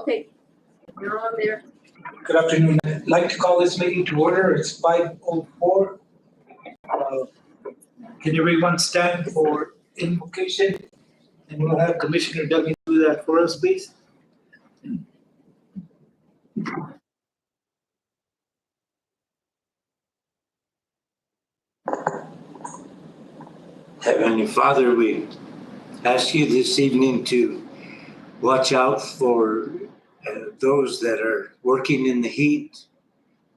Okay, you're on there. Good afternoon. I'd like to call this meeting to order. It's 5:04. Can everyone stand for invocation? And we'll have Commissioner Duggan do that for us, please. Heavenly Father, we ask you this evening to watch out for those that are working in the heat,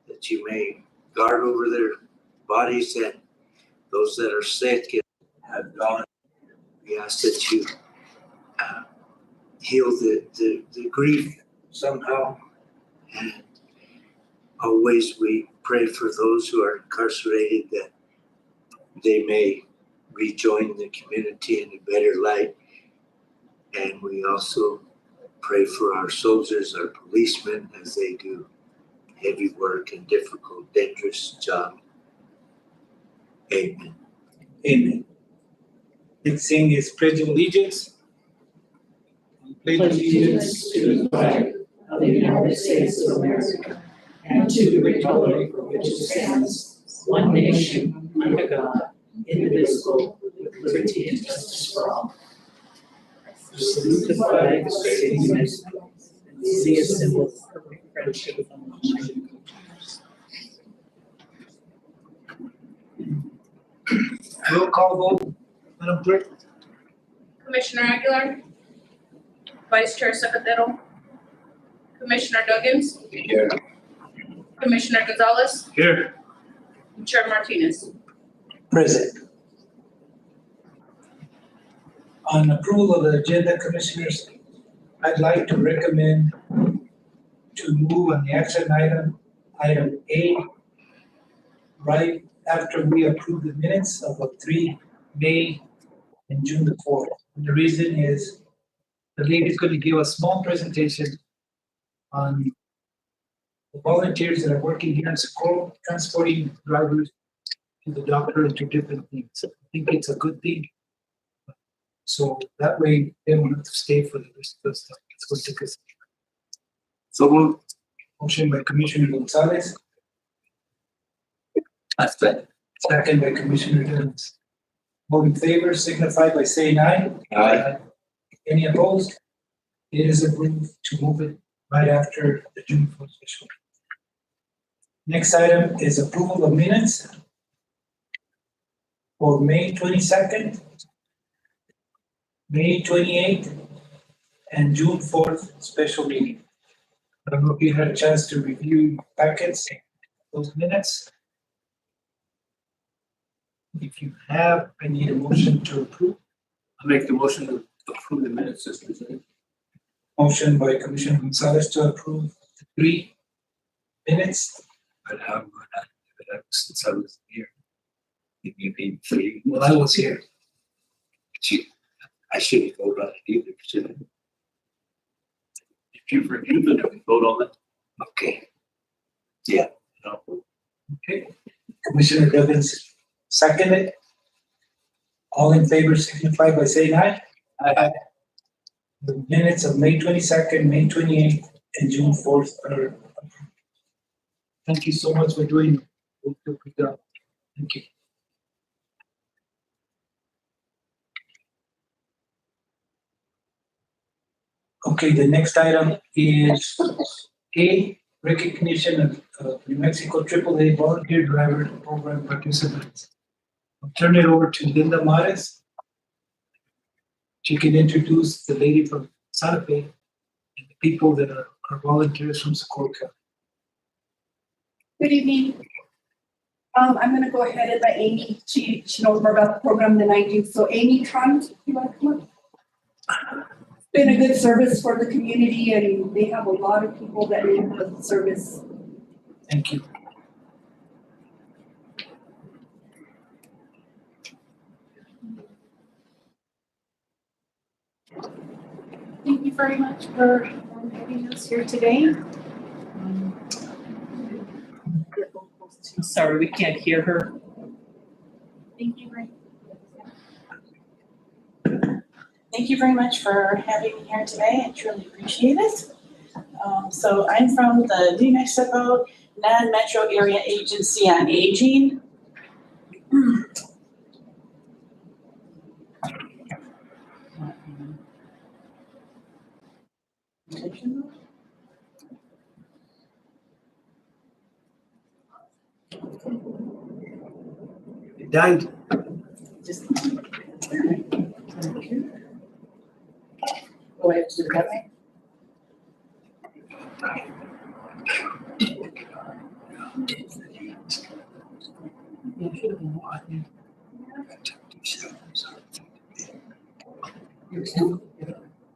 that you may guard over their bodies, and those that are sick and have gone. We ask that you heal the grief somehow. And always we pray for those who are incarcerated that they may rejoin the community in a better light. And we also pray for our soldiers, our policemen, as they do heavy work and difficult, dangerous job. Amen. Amen. Next thing is Pledge of Allegiance. Pledge allegiance to the flag of the United States of America and to the republic for which it stands, one nation, under God, indivisible, with liberty and justice for all. Salute the flag of the state of the United States and see a symbol of perfect friendship among human cultures. Roll call vote. Madam Clerk. Commissioner Aguilar, Vice Chair Secretero, Commissioner Duggins, Here. Commissioner Gonzalez, Here. and Chair Martinez. Present. On approval of the agenda, Commissioners, I'd like to recommend to move on the action item A, right after we approve the minutes of the 3 May and June the 4th. And the reason is the lady's going to give a small presentation on the volunteers that are working here in Socorro, transporting drivers to the doctor and to different things. I think it's a good thing. So that way they don't have to stay for the rest of the stuff. It's going to take us. So moved. Motion by Commissioner Gonzalez, second by Commissioner Jones. All in favor signify by saying aye. Aye. Any opposed? It is approved to move it right after the June 4th special. Next item is approval of minutes for May 22nd, May 28th, and June 4th special meeting. I don't know if you had a chance to review packets, those minutes. If you have, I need a motion to approve. I'll make the motion to approve the minutes as presented. Motion by Commissioner Gonzalez to approve the 3 minutes. But since I was here, you made 3. Well, I was here. I shouldn't vote on it either, should I? If you've reviewed it, we vote on it. Okay. Yeah. No. Okay. Commissioner Duggins seconded. All in favor signify by saying aye. Aye. The minutes of May 22nd, May 28th, and June 4th are approved. Thank you so much for doing it. Thank you. Okay, the next item is A, recognition of New Mexico AAA volunteer driver program participants. I'll turn it over to Linda Mares. She can introduce the lady from Santa Fe and the people that are volunteers from Socorro County. Good evening. I'm going to go ahead and let Amy, she knows more about the program than I do. So Amy Trump, you want to come up? It's been a good service for the community and they have a lot of people that need the service. Thank you. Thank you very much for having us here today. I'm sorry, we can't hear her. Thank you very much for having me here today. I truly appreciate it. So I'm from the New Mexico Non-Metro Area Agency on Aging. It died. Just. Oh, I have to do it that way? Yeah, it should have been that way.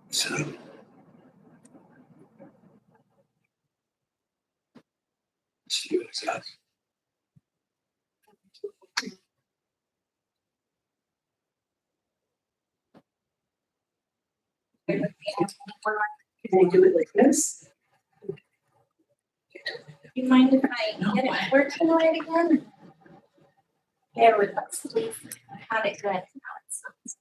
So, see what it says. Can I do it like this? You mind if I get it working right again? Bear with us, please. I had it good. Now it stops.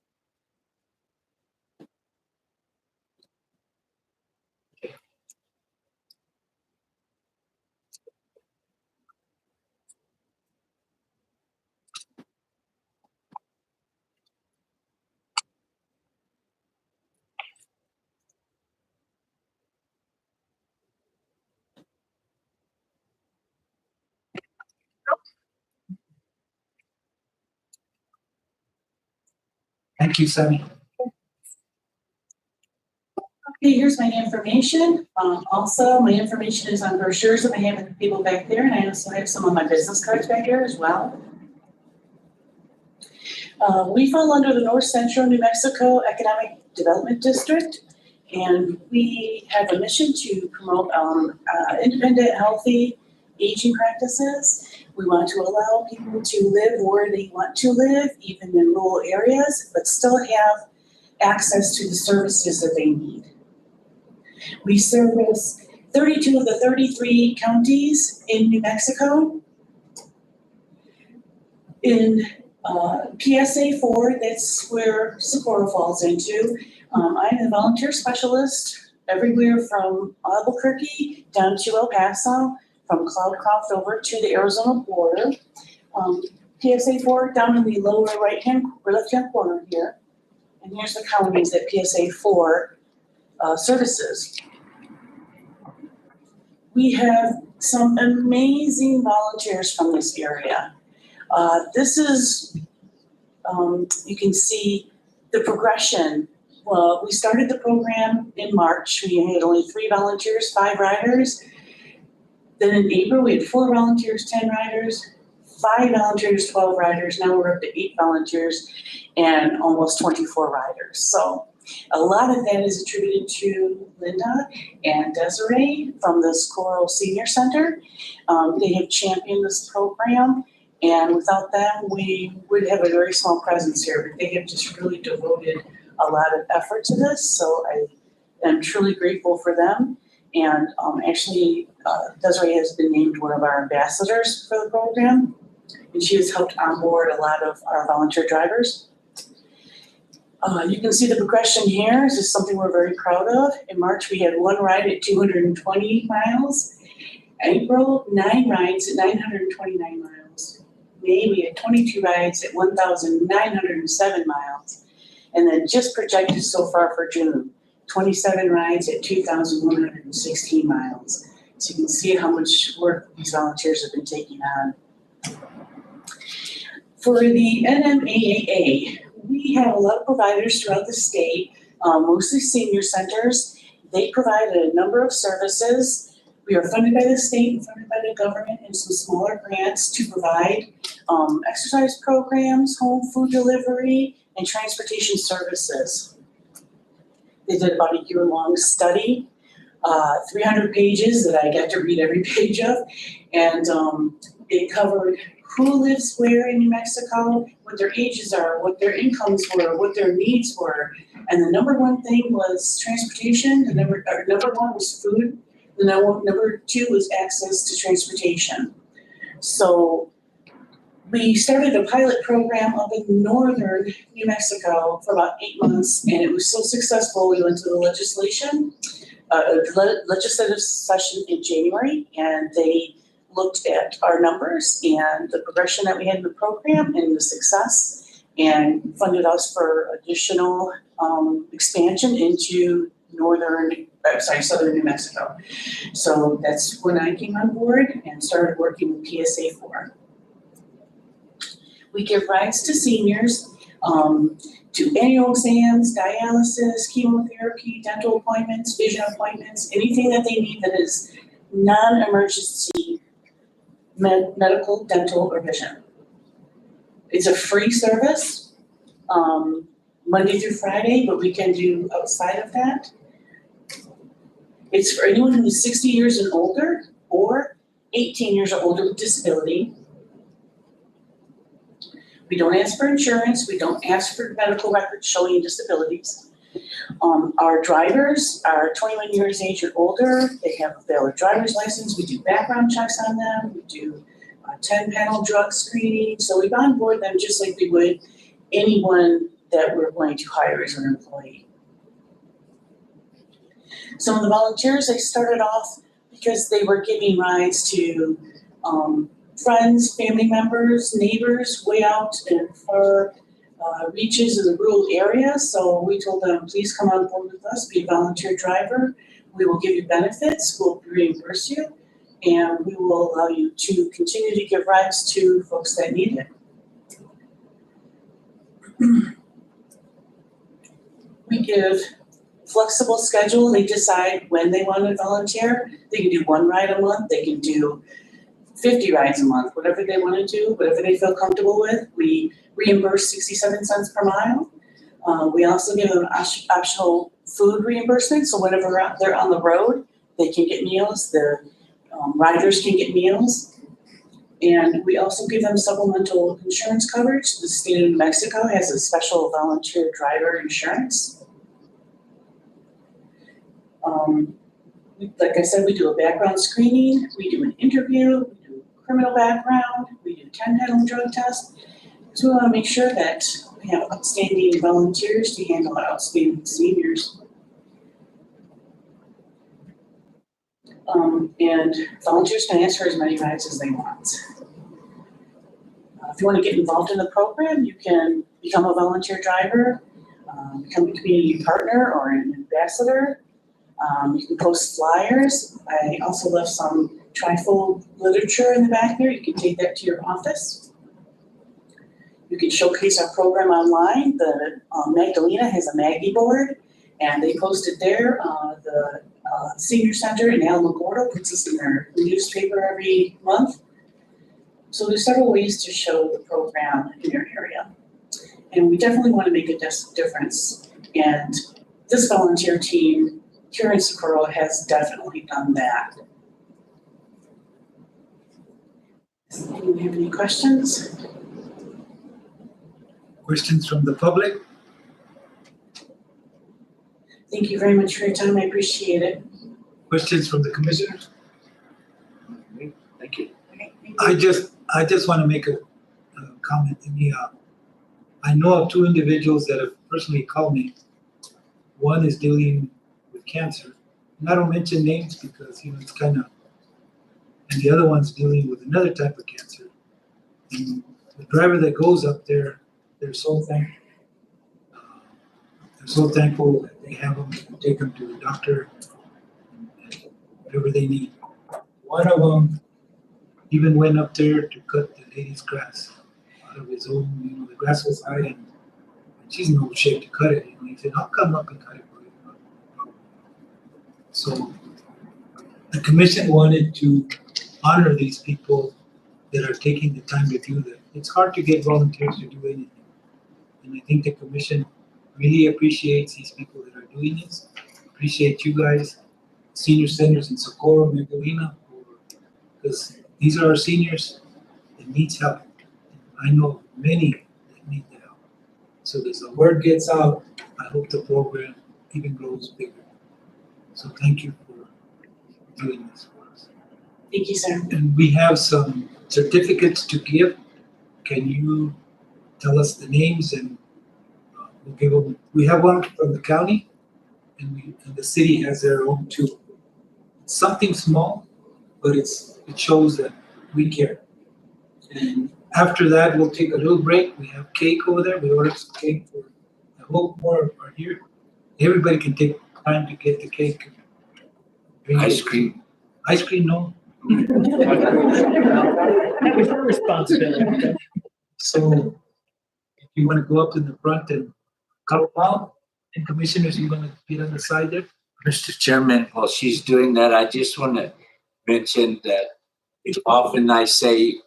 Thank you, Sunny. Okay, here's my information. Also, my information is on brochures that I have with the people back there, and I also have some of my business cards back here as well. We fall under the North Central New Mexico Economic Development District, and we have a mission to promote independent, healthy aging practices. We want to allow people to live where they want to live, even in rural areas, but still have access to the services that they need. We service 32 of the 33 counties in New Mexico. In PSA 4, that's where Socorro falls into. I'm a volunteer specialist everywhere from Albuquerque down to El Paso, from Cloudcroft over to the Arizona border. PSA 4 down in the lower left-hand corner here. And here's the counties that PSA 4 services. We have some amazing volunteers from this area. This is, you can see the progression. Well, we started the program in March. We had only 3 volunteers, 5 riders. Then in April, we had 4 volunteers, 10 riders, 5 volunteers, 12 riders. Now we're up to 8 volunteers and almost 24 riders. So a lot of that is attributed to Linda and Desiree from the Socorro Senior Center. They have championed this program, and without them, we would have a very small presence here. But they have just really devoted a lot of effort to this, so I am truly grateful for them. And actually, Desiree has been named one of our ambassadors for the program, and she has helped onboard a lot of our volunteer drivers. You can see the progression here. This is something we're very proud of. In March, we had 1 ride at 220 miles. April, 9 rides at 929 miles. May, we had 22 rides at 1,907 miles. And then just projected so far for June, 27 rides at 2,116 miles. So you can see how much work these volunteers have been taking on. For the NMAAA, we have a lot of providers throughout the state, mostly senior centers. They provide a number of services. We are funded by the state and funded by the government and some smaller grants to provide exercise programs, home food delivery, and transportation services. They did about a year-long study, 300 pages that I got to read every page of, and it covered who lives where in New Mexico, what their ages are, what their incomes were, what their needs were. And the number 1 thing was transportation, the number 1 was food, the number 2 was access to transportation. So we started a pilot program up in northern New Mexico for about 8 months, and it was so successful, we went to the legislation legislative session in January, and they looked at our numbers and the progression that we had in the program and the success, and funded us for additional expansion into southern New Mexico. So that's when I came on board and started working with PSA 4. We give rides to seniors, to annual exams, dialysis, chemotherapy, dental appointments, vision appointments, anything that they need that is non-emergency medical, dental, or vision. It's a free service, Monday through Friday, but we can do outside of that. It's for anyone who is 60 years and older or 18 years or older with disability. We don't ask for insurance. We don't ask for medical records showing disabilities. Our drivers are 21 years age or older. They have a valid driver's license. We do background checks on them. We do 10-panel drug screening. So we onboard them just like we would anyone that we're going to hire as an employee. Some of the volunteers, they started off because they were giving rides to friends, family members, neighbors, way out in far reaches of the rural area. So we told them, please come on board with us, be a volunteer driver. We will give you benefits, we'll reimburse you, and we will allow you to continue to give rides to folks that need it. We give flexible schedule. They decide when they want to volunteer. They can do 1 ride a month. They can do 50 rides a month, whatever they want to do, whatever they feel comfortable with. We reimburse 67 cents per mile. We also give them optional food reimbursement. So whenever they're on the road, they can get meals. The riders can get meals. And we also give them supplemental insurance coverage. The state of New Mexico has a special volunteer driver insurance. Like I said, we do a background screening, we do an interview, we do criminal background, we do 10-panel drug tests. So we want to make sure that we have outstanding volunteers to handle our outstanding seniors. And volunteers can ask for as many rides as they want. If you want to get involved in the program, you can become a volunteer driver, become a community partner or an ambassador. You can post flyers. I also left some trifold literature in the back there. You can take that to your office. You can showcase our program online. The Magdalena has a Maggie board, and they post it there. The Senior Center in Alamogordo puts us in their newspaper every month. So there's several ways to show the program in your area. And we definitely want to make a difference. And this volunteer team here in Socorro has definitely done that. Does anyone have any questions? Questions from the public? Thank you very much for your time. I appreciate it. Questions from the commissioners? Thank you. Okay, thank you. I just want to make a comment. I know of 2 individuals that have personally called me. One is dealing with cancer. And I don't mention names because, it's kind of, and the other one's dealing with another type of cancer. And the driver that goes up there, they're so thankful. They're so thankful that they have them, take them to the doctor, whatever they need. One of them even went up there to cut the lady's grass out of his own, the grass was high and she's in no shape to cut it. He said, I'll come up and cut it for you. So the commission wanted to honor these people that are taking the time to do that. It's hard to get volunteers to do anything. And I think the commission really appreciates these people that are doing this. Appreciate you guys, senior centers in Socorro, Magdalena, because these are our seniors that needs help. I know many that need the help. So as the word gets out, I hope the program even grows bigger. So thank you for doing this for us. Thank you, sir. And we have some certificates to give. Can you tell us the names and we'll give them? We have one from the county and the city has their own too. It's something small, but it shows that we care. And after that, we'll take a little break. We have cake over there. We ordered some cake for, I hope more are here. Everybody can take time to get the cake. Ice cream. Ice cream, no. That was your responsibility. So if you want to go up in the front and come out, and commissioners, you want to get on the side there? Mr. Chairman, while she's doing that, I just want to mention that often I say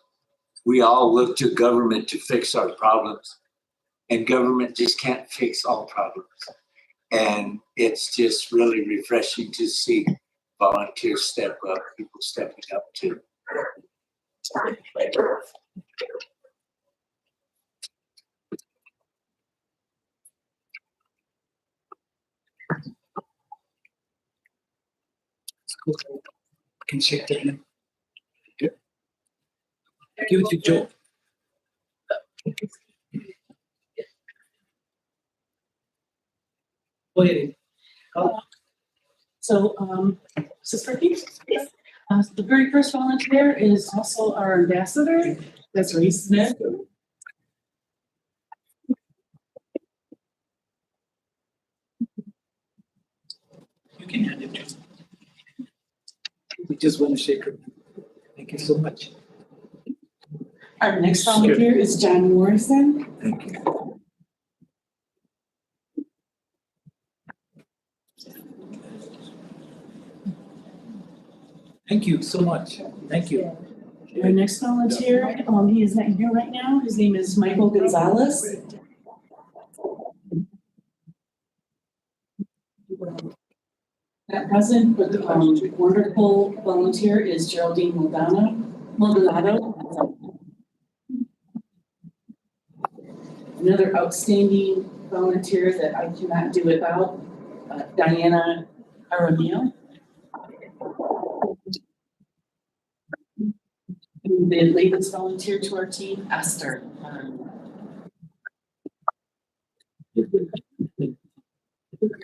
we all look to government to fix our problems, and government just can't fix all problems. And it's just really refreshing to see volunteers step up, people stepping up too. Can shake their hand. Give it to Joe. Go ahead. So, is this for you? Yes. The very first volunteer is also our ambassador, that's Reese Smith. You can hand it to him. We just want to shake her. Thank you so much. Our next volunteer is John Morrison. Thank you. Thank you so much. Thank you. Our next volunteer, he is not here right now. His name is Michael Gonzalez. At present, the wonderful volunteer is Geraldine Maldonado. Another outstanding volunteer that I cannot do without, Diana Aramil. The latest volunteer to our team, Esther.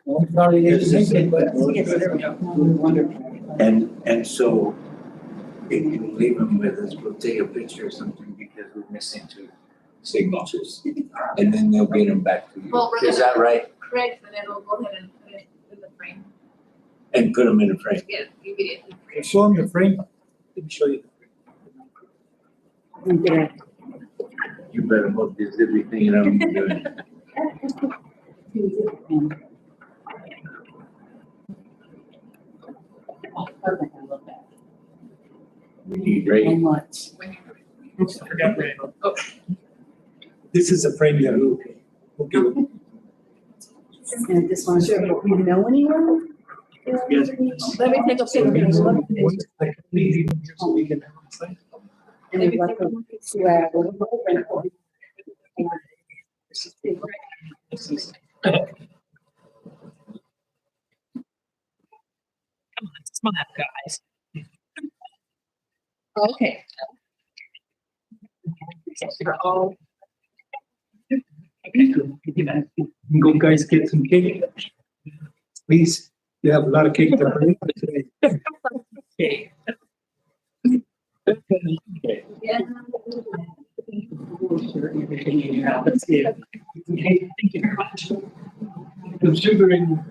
I'm sorry you didn't make it, but. Wonderful. And so if you leave them with us, we'll take a picture or something because we're missing 2 signatures. And then they'll get them back to you. Well, we're Is that right? Correct, and then we'll go ahead and put it in the frame. And put them in a frame. Yeah, immediately. Show them your frame. Let me show you. You better hope this everything that I'm doing. Oh, perfect, I love that. You great. So much. This is a frame that we'll give them. And this one, sure, if you know anyone? Yes. Let me take a So picture. like, please, so we can have a sign. And we'd like to swear. Smile, guys. Okay. Oh. Go guys get some cake. Please, you have a lot of cake to bring today. Okay. Yeah. Let's see. Okay, thank you very much. The sugar in.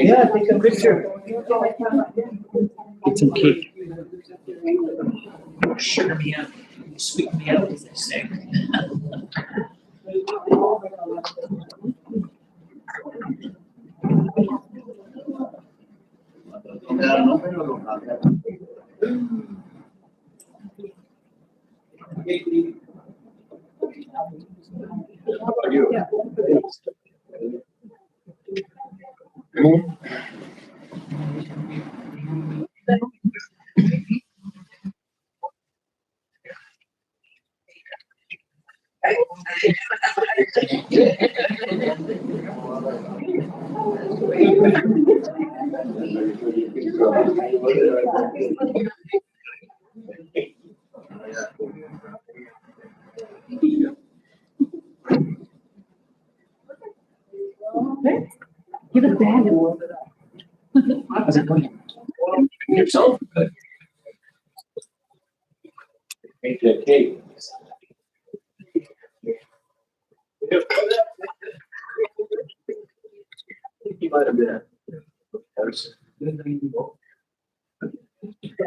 Yeah, take a picture. Get some cake. Sugar me up, sweeten me up, as they say. How about you? Give it a bag. How's it going? Yourself? Make that cake. He might have been.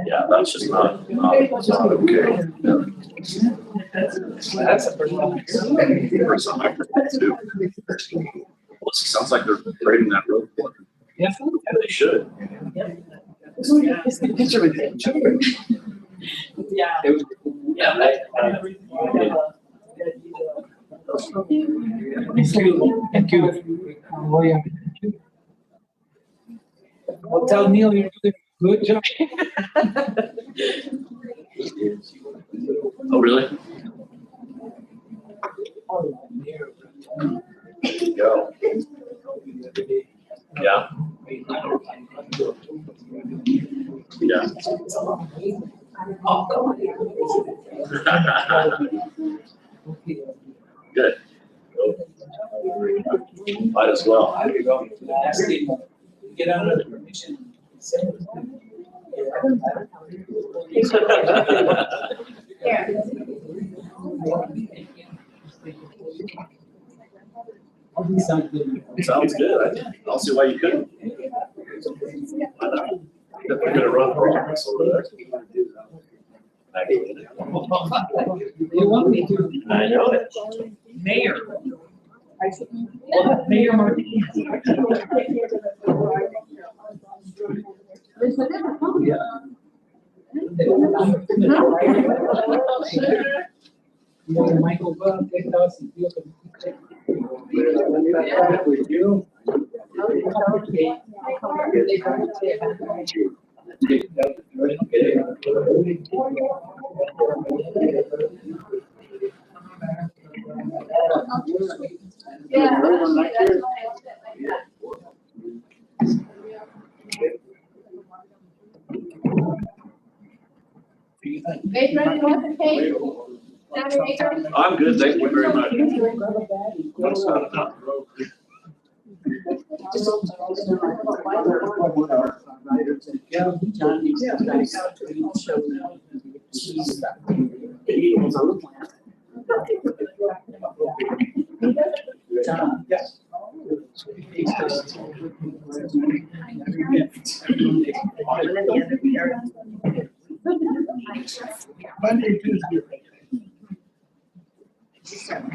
Yeah, that's just not okay. That's a first one. First time I've heard that too. Well, it sounds like they're grading that road. Yeah. Yeah, they should. It's the picture with them. Yeah. Yeah. Thank you. William. Well, tell Neil you're doing a good job. Oh, really? Go. Yeah. Yeah. Good. Might as well. How do you go? Get under the permission. Sounds good. I'll see why you couldn't. They're gonna run for office over there. You want me to? I know it. Mayor. Mayor Martinez. Michael, With you. They ready to want the cake? Saturday? I'm good, thank you very much. What's that about? Yes. Monday, Tuesday.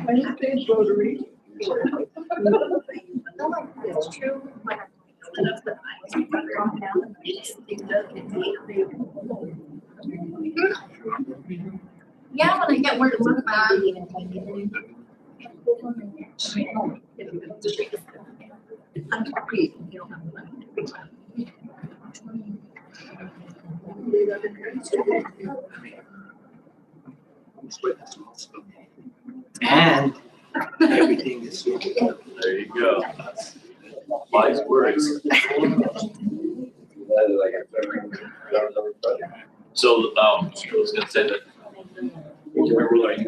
Wednesday, Rotary. It's true. Yeah, when I get word to look back. And everything is. There you go. Wise words. So, I was gonna say that. Remember, like,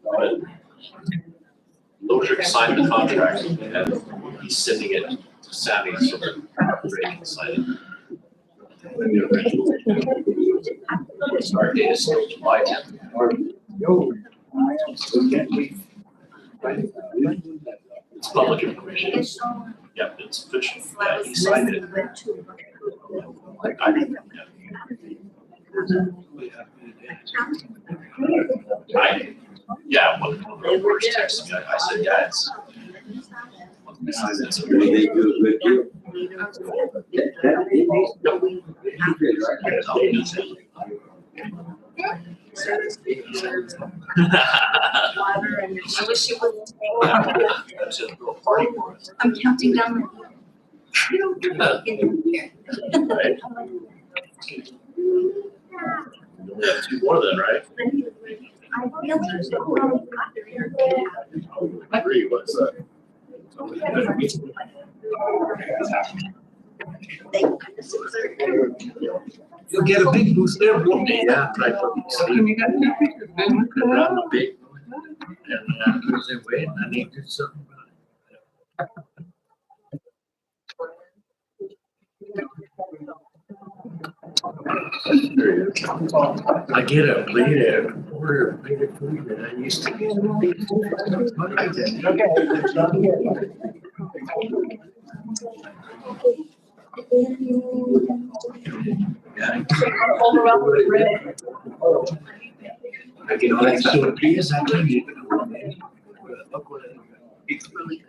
but Lotrick signed the contract and he's sending it to Sammy so that Ray can sign it. Start date is still July 10th. It's public information. Yep, it's official. Yeah, he signed it. I didn't. Yeah, one of the worst texts me. I said, yeah, it's. They do a good deal. I wish you would. I'm counting down. Right. You only have two more then, right? I feel Three, what's that? You'll get a big boost there, won't you? Yeah, right. So can you got two pictures, man? Around the big one. And losing weight, I need to do something about it. I get a plate of order a plate of food that I used to get. I get all that tortillas, I can't even. It's really good.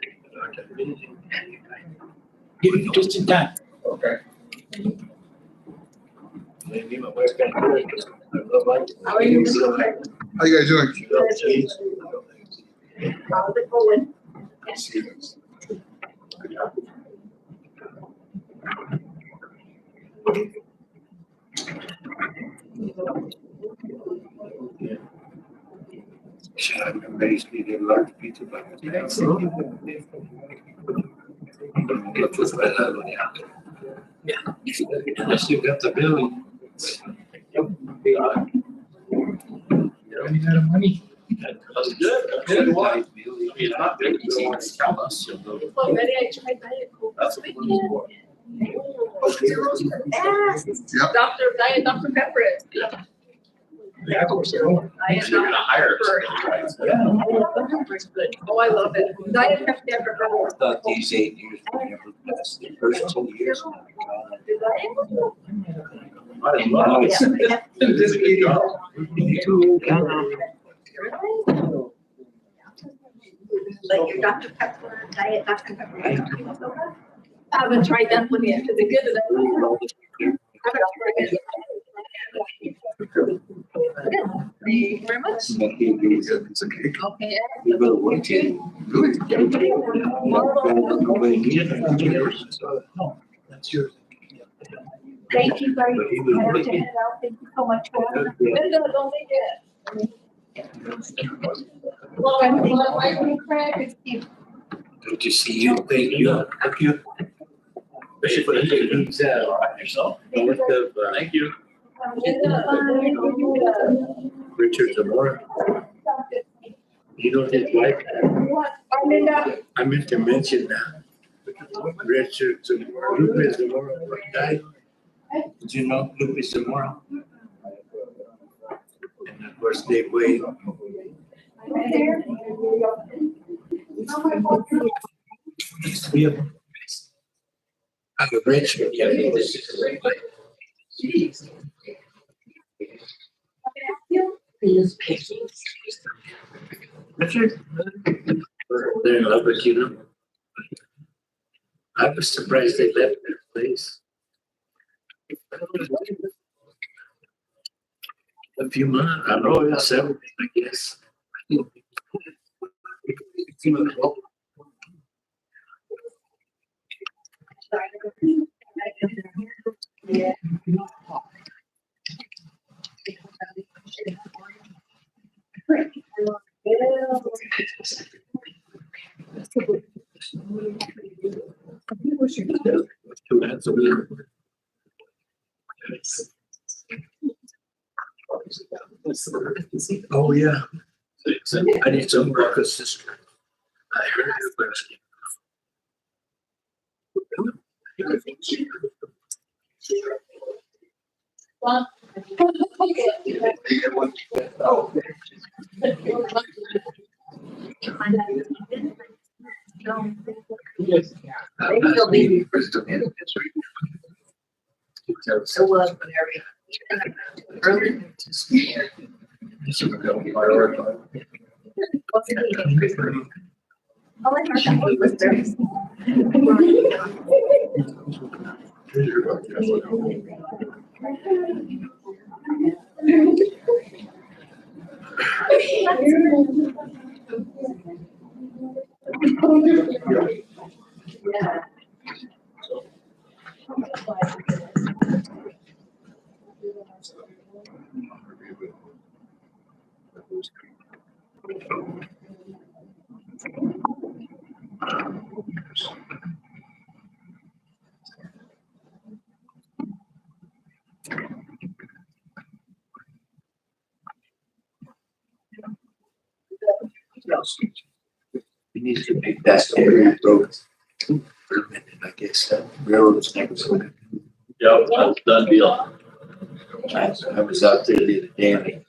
Give me just in time. Okay. Maybe my wife's got to do it. How are you? How you guys doing? How's it going? Should I raise me a large pizza? Yeah. Unless you got the bill. Running out of money. That's good. Good one. It's not big, it's tell us, you'll know. Already I tried Diet Coke. That's what we're for. Zero's the best. Yep. Dr. Pepper. Yeah, of course, they're all. Diet So you're gonna hire Pepper. us. Good. Oh, I love it. Diet Pepper. I thought these 8 years would never pass. The first 2 years. Oh my God. I love it. This meeting. Like your Dr. Pepper, Diet Dr. Pepper. I haven't tried that one yet. Is it good? I haven't tried it. Thank you very much. It's okay. Okay. We will wait till. No, that's yours. Thank you very much. I have to head out. Thank you so much for Linda, don't make it. Well, I'm thinking, Craig, it's you. Good to see you. Thank you. Thank you. Bishop, what do you do? Yourself? North of, Thank you. Richard Zamora. You know his wife? I meant to mention that. Richard Zamora, Lupe Zamora died. Did you know Lupe Zamora? And of course, Dave Wade. We have. I'm a Richard, yeah, this is. Richard? They're in love with you, know? I was surprised they left their place. A few months, I don't know, several, I guess. Two months a week. Oh, yeah. I need some breakfast, sister. I heard your question. Oh. Yes. So was early. What's the Oh, I heard that one was very. house. We need to make that area road permitted, I guess, that railroad's next. Yeah, that's done deal. I was out there the other day, and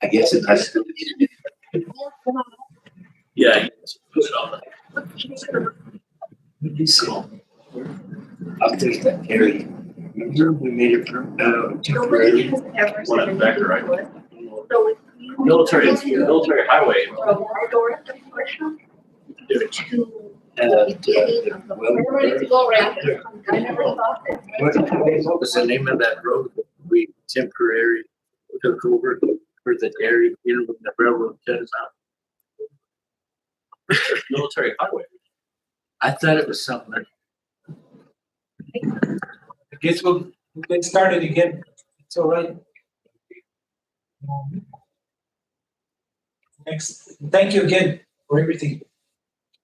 I guess it has to be. Yeah. You can put it on the- Let me see. Out there's that area. Remember we made it temporary? Nobody has ever One said at Becker, right? anything. So if you- Military highway. From our door at the workshop to And, the beginning of the, we're ready to go around here. I never thought that. what was the name of that road that we temporary took over for the dairy, you know, when the railroad shut us out? Military highway. I thought it was something. I guess we'll get started again. It's all right. Next, thank you again for everything,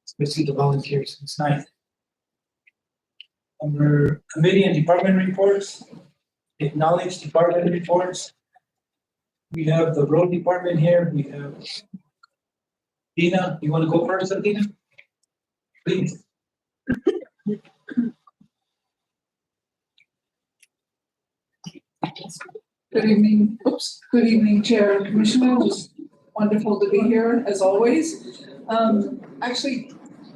especially the volunteers. It's nice. Under committee and department reports, acknowledge department reports. We have the road department here. We have Dina. You want to go first, Dina? Please. Good evening, good evening, Chair and Commissioners. Wonderful to be here, as always. Actually,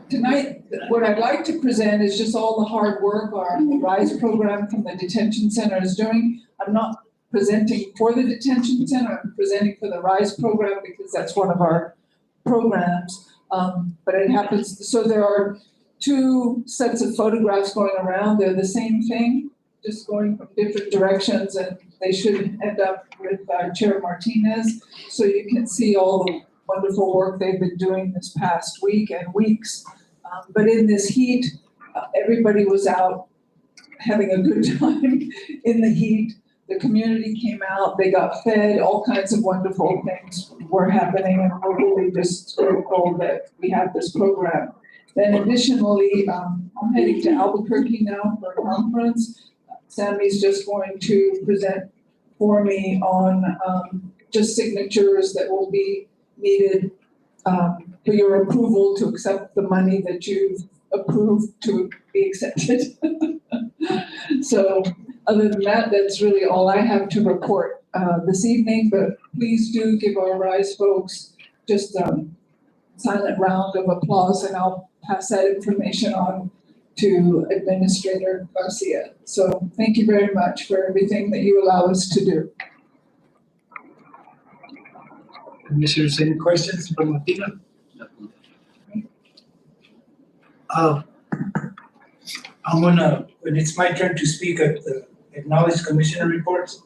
tonight, what I'd like to present is just all the hard work our RISE program from the detention center is doing. I'm not presenting for the detention center, I'm presenting for the RISE program because that's one of our programs. But it happens, so there are two sets of photographs going around. They're the same thing, just going from different directions, and they should end up with Chair Martinez. So you can see all the wonderful work they've been doing this past week and weeks. But in this heat, everybody was out having a good time in the heat. The community came out, they got fed, all kinds of wonderful things were happening, and we're really just grateful that we have this program. Then additionally, I'm heading to Albuquerque now for a conference. Sammy's just going to present for me on just signatures that will be needed for your approval to accept the money that you've approved to be accepted. So other than that, that's really all I have to report this evening, but please do give our RISE folks just a silent round of applause, and I'll pass that information on to Administrator Garcia. So thank you very much for everything that you allow us to do. Commissioners, any questions from Martina? I'm gonna, when it's my turn to speak at the acknowledged commissioner reports,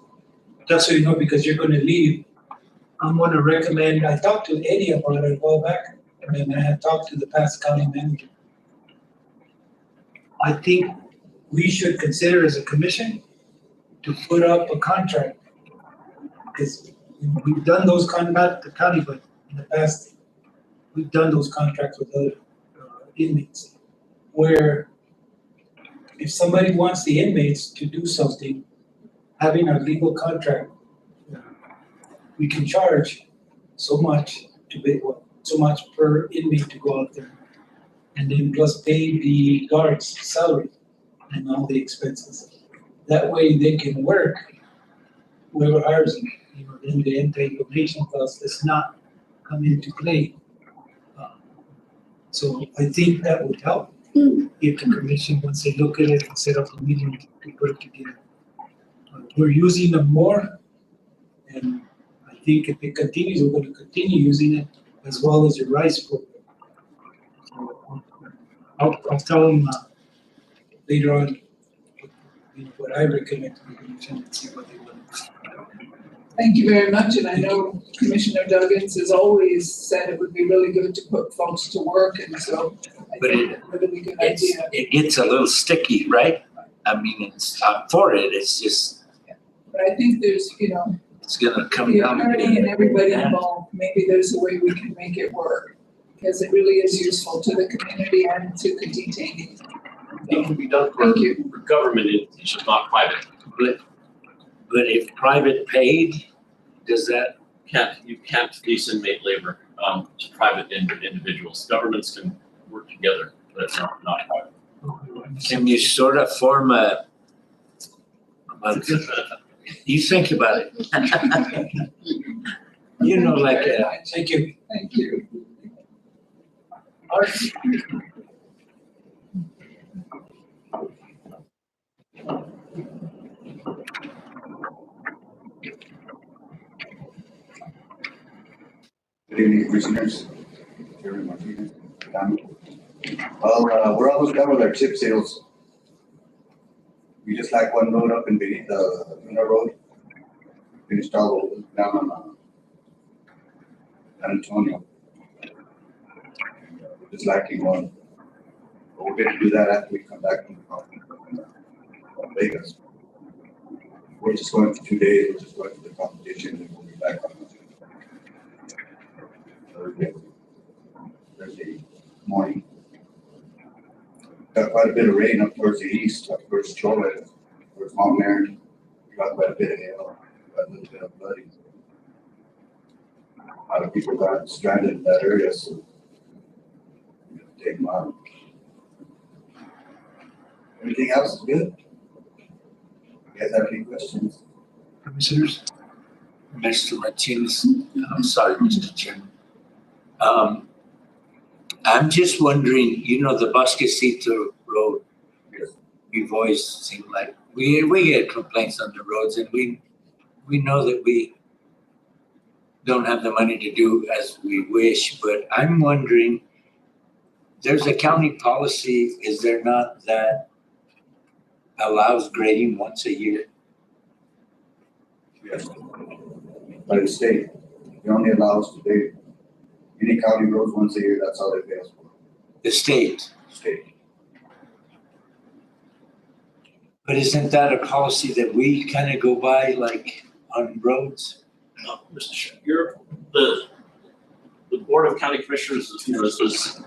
just so you know, because you're gonna leave, I'm gonna recommend, I talked to Eddie about it a while back, and I had talked to the past county manager. I think we should consider as a commission to put up a contract. Because we've done those not the county, but in the past, we've done those contracts with other inmates. Where if somebody wants the inmates to do something, having a legal contract, we can charge so much so much per inmate to go out there. And then plus pay the guards' salary and all the expenses. That way they can work, whoever hires them, then the anti-information clause does not come into play. So I think that would help if the commission, once they look at it and set up a meeting to put it together. We're using them more, and I think if it continues, we're going to continue using it as well as the RISE program. So I'll tell them later on what I recommend to the commission and see what they want. Thank you very much, and I know Commissioner Duggins has always said it would be really good to put folks to work, and so I think it's a really good idea. It gets a little sticky, right? I mean, it's for it, it's just. But I think there's, It's gonna come the down. attorney and everybody involved, maybe there's a way we can make it work, because it really is useful to the community and to the detainees. It can be done Thank you. for government, it's just not private. But if private paid, does that? You can't police inmate labor. private individuals. Governments can work together, but it's not private. Can you sort of form you think about it. You know, like, Thank you. Thank you. Good evening, commissioners. Chairman Martinez. Well, we're almost done with our chip seals. We just like one road up in beneath the Luna Road. Finished all the down on San Antonio. We're just lacking one. But we're going to do that after we come back from the conference from Vegas. We're just going for 2 days. We're just going to the competition and we'll be back on Thursday morning. Got quite a bit of rain up towards the east, up towards Cholet, towards Mount Marion. We got quite a bit of hail, got a little bit of flooding. A lot of people got stranded in that area, so we're gonna take them out. Everything else is good. You guys have any questions? Commissioners? Mr. Martinez, I'm sorry, Mr. Chairman. I'm just wondering, you know, the Bosque Road, we've always seemed like, we get complaints on the roads and we know that we don't have the money to do as we wish, but I'm wondering, there's a county policy, is there not, that allows grading once a year? Yes. By the state, they only allow us to do any county roads once a year, that's all they pay us for. The state? State. But isn't that a policy that we kind of go by, like, on roads? No, Mr. Chair, the Board of County Commissioners, you know, is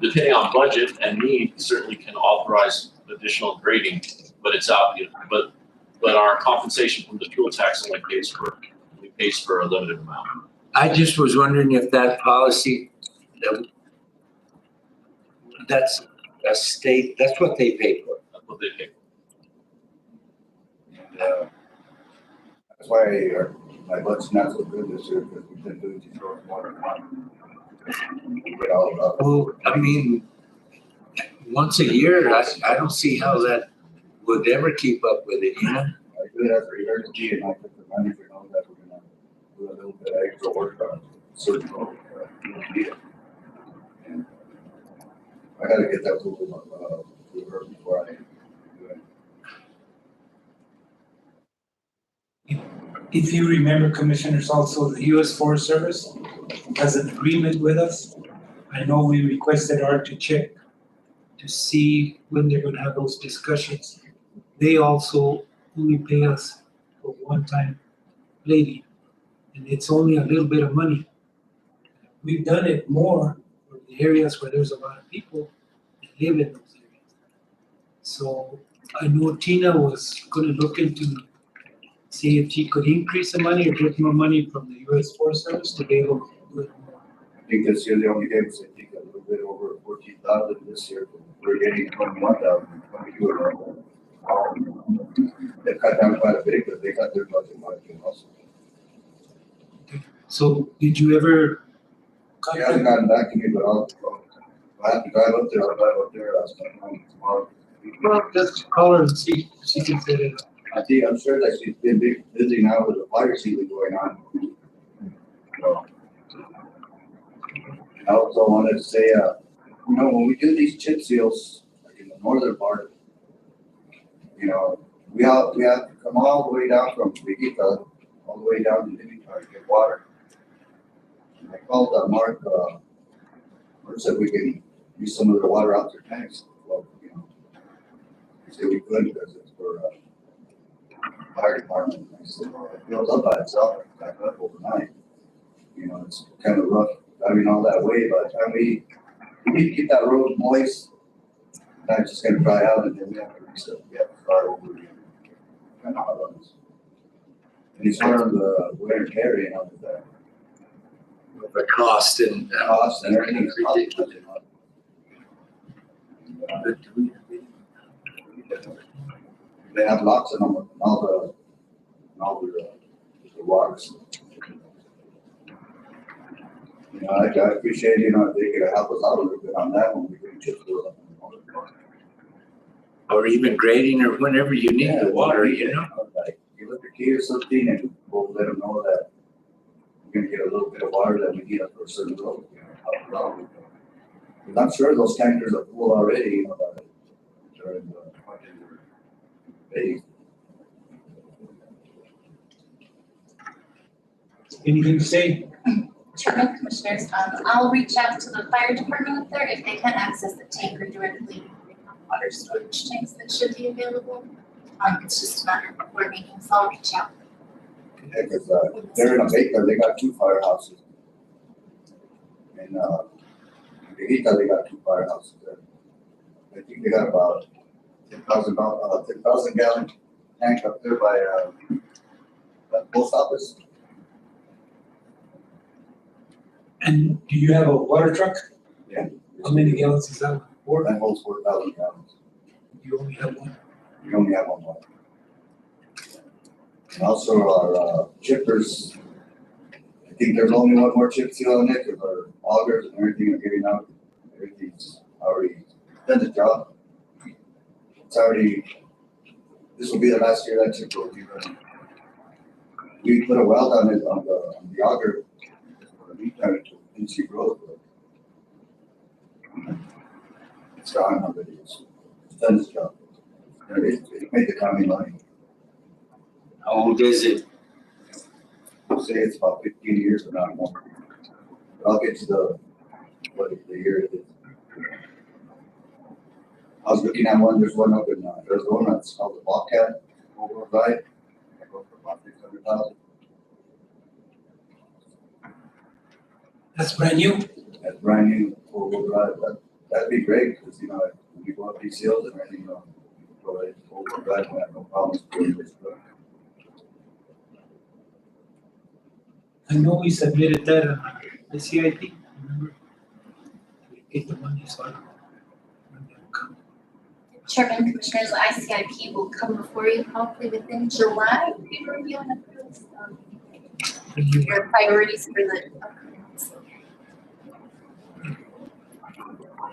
depending on budget and need, certainly can authorize additional grading, but it's out, but our compensation from the fuel tax only pays for a limited amount. I just was wondering if that policy, that's a state, that's what they pay for. That's what they pay for. And, that's why my budget's not so good this year, because we've been doing these roads more than one. We get all of that. Well, I mean, once a year, I don't see how that would ever keep up with it, you know? I do it as a emergency, and I put the manager knows that we're gonna do a little bit of extra work on certain roads. And I gotta get that to her before I do it. If you remember, Commissioners, also the U.S. Forest Service has an agreement with us. I know we requested Art to check to see when they're gonna have those discussions. They also only pay us for one-time lady, and it's only a little bit of money. We've done it more for the areas where there's a lot of people that live in those areas. So I know Tina was gonna look into see if she could increase the money or get more money from the U.S. Forest Service to be able to do it more. I think this year they only gave us, I think, a little bit over 14,000 this year. We're getting 21,000, 22. They cut down quite a bit, but they cut their budget also. So did you ever? He hasn't gotten back to me, but I'll have to drive up there. I'll drive up there. I'll start home tomorrow. Well, just call her and see if she can set it up. I think I'm sure that she's been busy now with the fire season going on. So, I also wanted to say, you know, when we do these chip seals, like in the northern part, you know, we have to come all the way down from Viquita, all the way down to Livingston to get water. And I called Mark said we can use some of the water out their tanks. Well, you know, he said we could because it's for fire department. I said, well, it fills up by itself, it's back up overnight. You know, it's kind of rough driving all that way. By the time we need to keep that road moist, it's just gonna dry out and then we have to restart. We have to start over again. Kind of hard on us. And it's hard on the wear and tear, you know, with that. The cost and. Cost and everything is ridiculous. They have lots of them, in all the waters. You know, I appreciate, you know, if they could help us out a little bit on that one, we could just do it. Or even grading or whenever you need the water, you know? Like, give us a key or something and we'll let them know that we're gonna get a little bit of water that we need up for a certain road, you know, help it out. Because I'm sure those tankers are full already, you know, but during the, they, Anything to say? Chairman, Commissioners, I'll reach out to the fire department up there if they can access the tanker directly. Water storage tanks that should be available. It's just a matter of coordinating, so I'll reach out. yeah, cause, they're in a Baker, they got 2 firehouses. And, in Vegeta, they got 2 firehouses there. I think they got about 10,000 gallon tank up there by, the post office. And do you have a water truck? Yeah. How many gallons is that? 4? That holds 4,000 gallons. You only have one? We only have one more. And also our chippers, I think there's only one more chip seal on it, because our augers and everything are getting out. Everything's already done the job. It's already, this will be the last year that chip will be running. We put a weld on it on the auger for the lead time to NC growth. It's gone already. It's done its job. And it made the county money. How old is it? I'll say it's about 15 years or not more. But I'll get to the year it is. I was looking at one, there's one up in Arizona, it's called the Bobcat, over right. I go for about 600,000. That's brand new? That's brand new, four-wheel drive. That'd be great, because, you know, when you go up these hills and everything, you know, go right four-wheel drive, we have no problems doing this. I know we submitted that on the CIP, remember? We get the money, so I don't know when they'll come. Chairman, Commissioners, the ICIP will come before you probably within July. We review and approve your priorities for the upcoming fiscal year.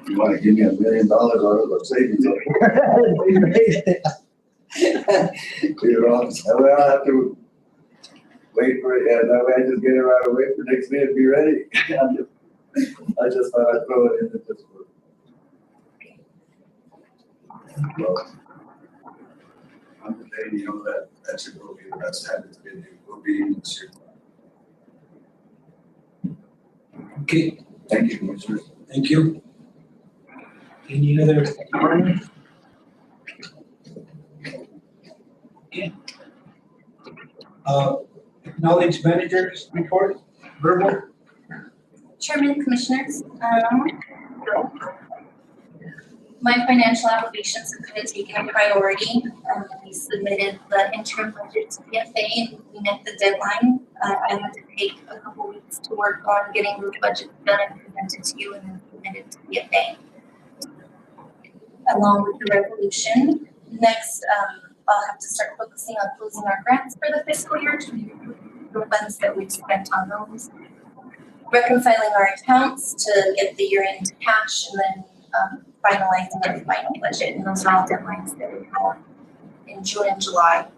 You want to give me $1 million out of the savings? You know, that way I don't have to wait for it, yeah, that way I just get it right away for next day to be ready. I just thought I'd throw it in there just for. Well, I'm just saying, you know, that should go be the best time it's been, it will be this year. Okay, Thank you, Commissioners. thank you. Any other comments? Okay. Acknowledge managers report, verbal. Chairman, Commissioners, my financial obligations have kind of taken a priority. We submitted the interim budget to PFA and we met the deadline. I had to take a couple weeks to work on getting the budget done and presented to you and then submitted to PFA. Along with the resolution. Next, I'll have to start focusing on closing our grants for the fiscal year to the funds that we've spent on those. Reconciling our accounts to get the year-end cash and then finalizing our final budget. And those are all deadlines that we have in June and July.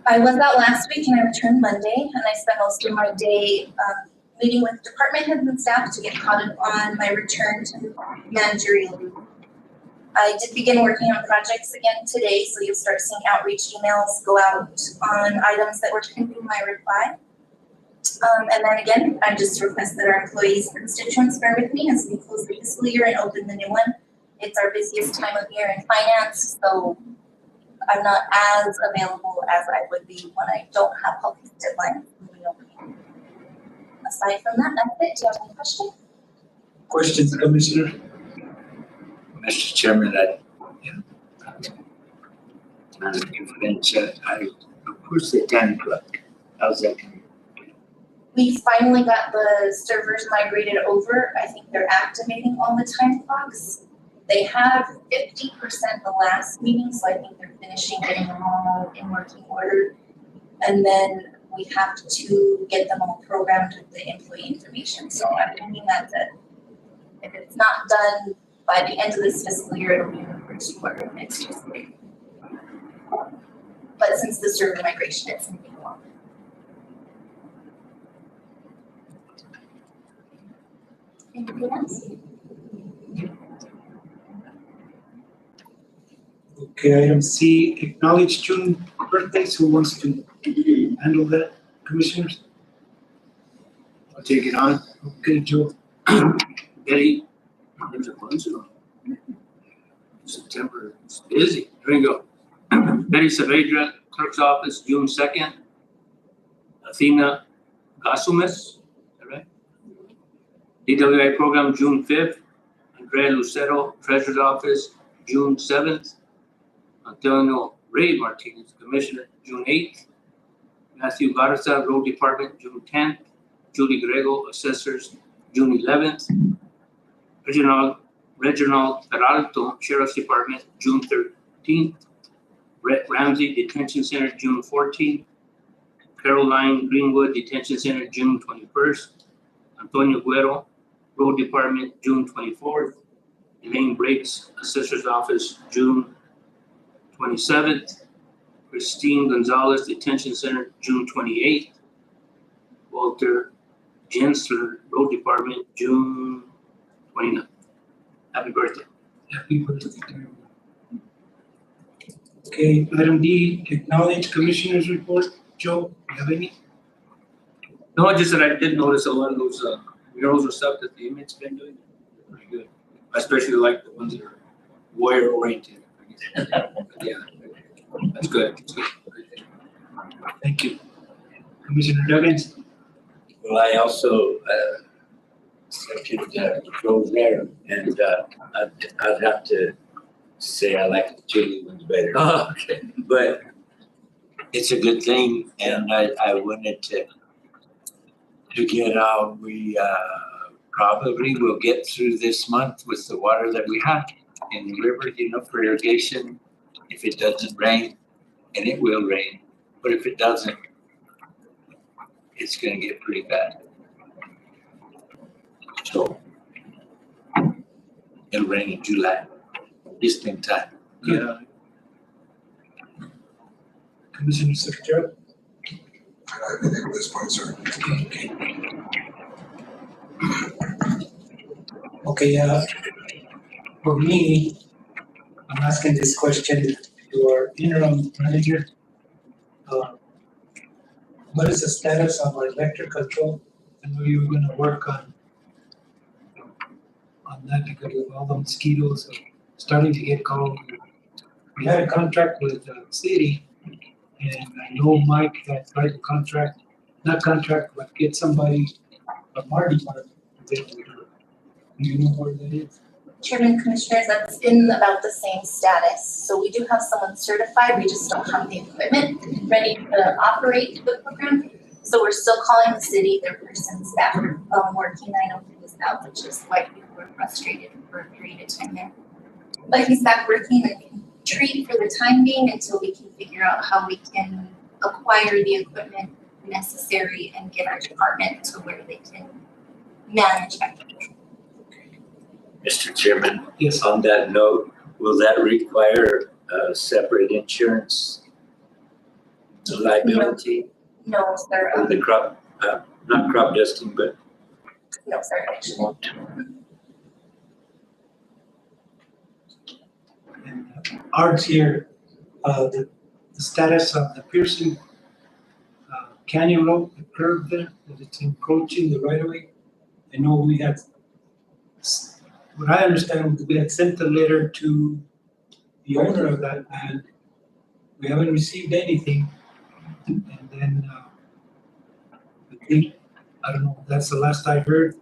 I was out last week and I returned Monday and I spent most of my day meeting with department heads and staff to get caught up on my return to managerial leave. I did begin working on projects again today, so you'll start seeing outreach emails go out on items that were pending my reply. And then again, I just request that our employees and constituents bear with me as we close the fiscal year and open the new one. It's our busiest time of year in finance, so I'm not as available as I would be when I don't have all these deadlines moving over. Aside from that, that's it. Do you have any questions? Questions, Commissioner? Mr. Chairman, of course the time clock, how's that coming? We finally got the servers migrated over. I think they're activating all the time clocks. They have 50% the last meeting, so I think they're finishing getting them all in working order. And then we have to get them all programmed with the employee information. So I'm thinking that if it's not done by the end of this fiscal year, it'll be in the first quarter of next fiscal year. But since the server migration, it's moving along. Anything else? Okay, item C, acknowledge June birthdays. Who wants to handle that, commissioners? I'll take it on. Okay, Joe. Betty, there's a bunch of them. September is busy. Here we go. Betty Saavedra, clerk's office, June 2nd. Athena Gasumis, is that right? DWI program, June 5th. Andrea Lucero, treasurer's office, June 7th. Antonio Ray Martinez, commissioner, June 8th. Matthew Garza, road department, June 10th. Julie Grego, assessors, June 11th. Reginald Peralto, sheriff's department, June 13th. Rhett Ramsey, detention center, June 14th. Caroline Greenwood, detention center, June 21st. Antonio Guerrero, road department, June 24th. Elaine Briggs, assessor's office, June 27th. Christine Gonzalez, detention center, June 28th. Walter Gensler, road department, June 29th. Happy birthday. Happy birthday to everyone. Okay, item D, acknowledge commissioners report. Joe, you have any? No, just that I did notice a lot of those murals and stuff that the inmates been doing. Pretty good. I especially like the ones that are warrior oriented. Yeah, that's good. That's good. Thank you. Commissioner Duggins? Well, I also second Joe there, and I'd have to say I like the chili ones better. Oh, okay. But it's a good thing, and I wanted to get out. We probably will get through this month with the water that we have in the river, for irrigation. If it doesn't rain, and it will rain, but if it doesn't, it's gonna get pretty bad. So it'll rain in July, just in time. Yeah. Commissioner Secretary? Everything at this point, sir. Okay, for me, I'm asking this question to our interim manager. What is the status of our electric control? I know you were gonna work on that because of all the mosquitoes starting to get cold. We had a contract with the city, and I know Mike had tried to but get somebody from our department to get with her. Do you know where that is? Chairman, Commissioners, that's in about the same status. So we do have someone certified, we just don't have the equipment ready to operate the program. So we're still calling the city, their person's back working. I know he was out, which is why people were frustrated for a period of time there. But he's back working and can treat for the time being until we can figure out how we can acquire the equipment necessary and get our department to where they can manage that. Mr. Chairman, Yes. on that note, will that require separate insurance liability? No, sir. For the crop, not crop dusting, but No, sir, actually. Art's here, the status of the Pearson Canyon Road, the curve there, that it's encroaching the right of way. I know we had, what I understand, we had sent a letter to the owner of that land. We haven't received anything. And then, I think, I don't know, that's the last I heard.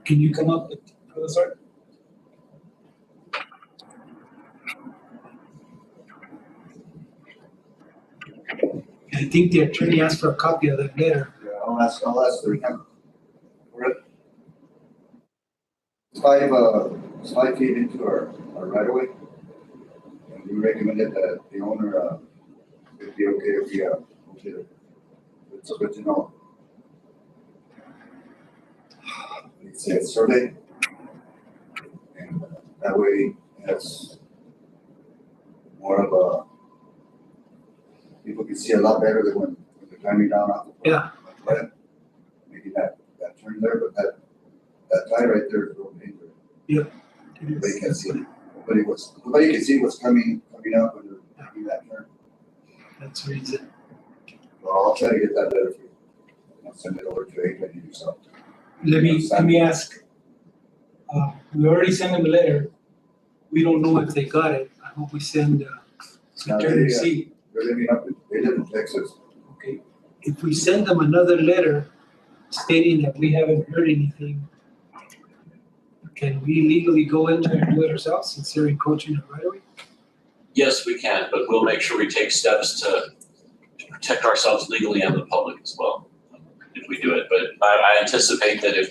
Can you come up with, sorry? I think the attorney asked for a copy of that letter. Yeah, I'll ask the remember. It's 5 feet into our right of way. And we recommended that the owner, it'd be okay if we, it's a good to know. It's a survey. And that way it's more of a, people can see a lot better than when they're climbing down off the. Yeah. Maybe that turn there, but that tie right there is real dangerous. Yeah. Nobody can see. Nobody can see what's coming up when they're making that turn. That's the reason. Well, I'll try to get that letter for you. I'll send it over to Adrian yourself. Let me ask. We already sent them a letter. We don't know if they got it. I hope we send Now, return receipt. They're living up, they live in Texas. Okay. If we send them another letter stating that we haven't heard anything, can we legally go in there and do it ourselves since they're encroaching the right of way? Yes, we can, but we'll make sure we take steps to protect ourselves legally and the public as well, if we do it. But I anticipate that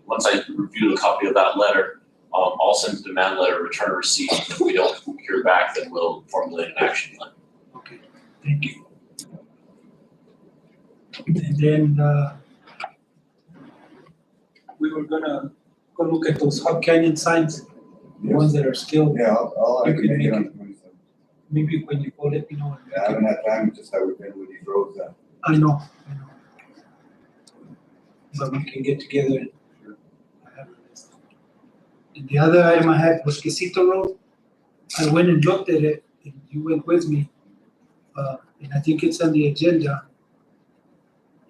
once I review a copy of that letter, I'll send a demand letter, return a receipt. If we don't hear back, then we'll formulate an action plan. Okay, thank you. And then we were gonna go look at those Hub Canyon signs, the ones that are still. Yeah, I You can can make it make on it. the 27th. Maybe when you go, let me know. Yeah, I haven't had time, it's just that we've been with these roads. I know. But we can get together. And I have a list. And the other item I had was Quesito Road. I went and looked at it, and you went with me. And I think it's on the agenda.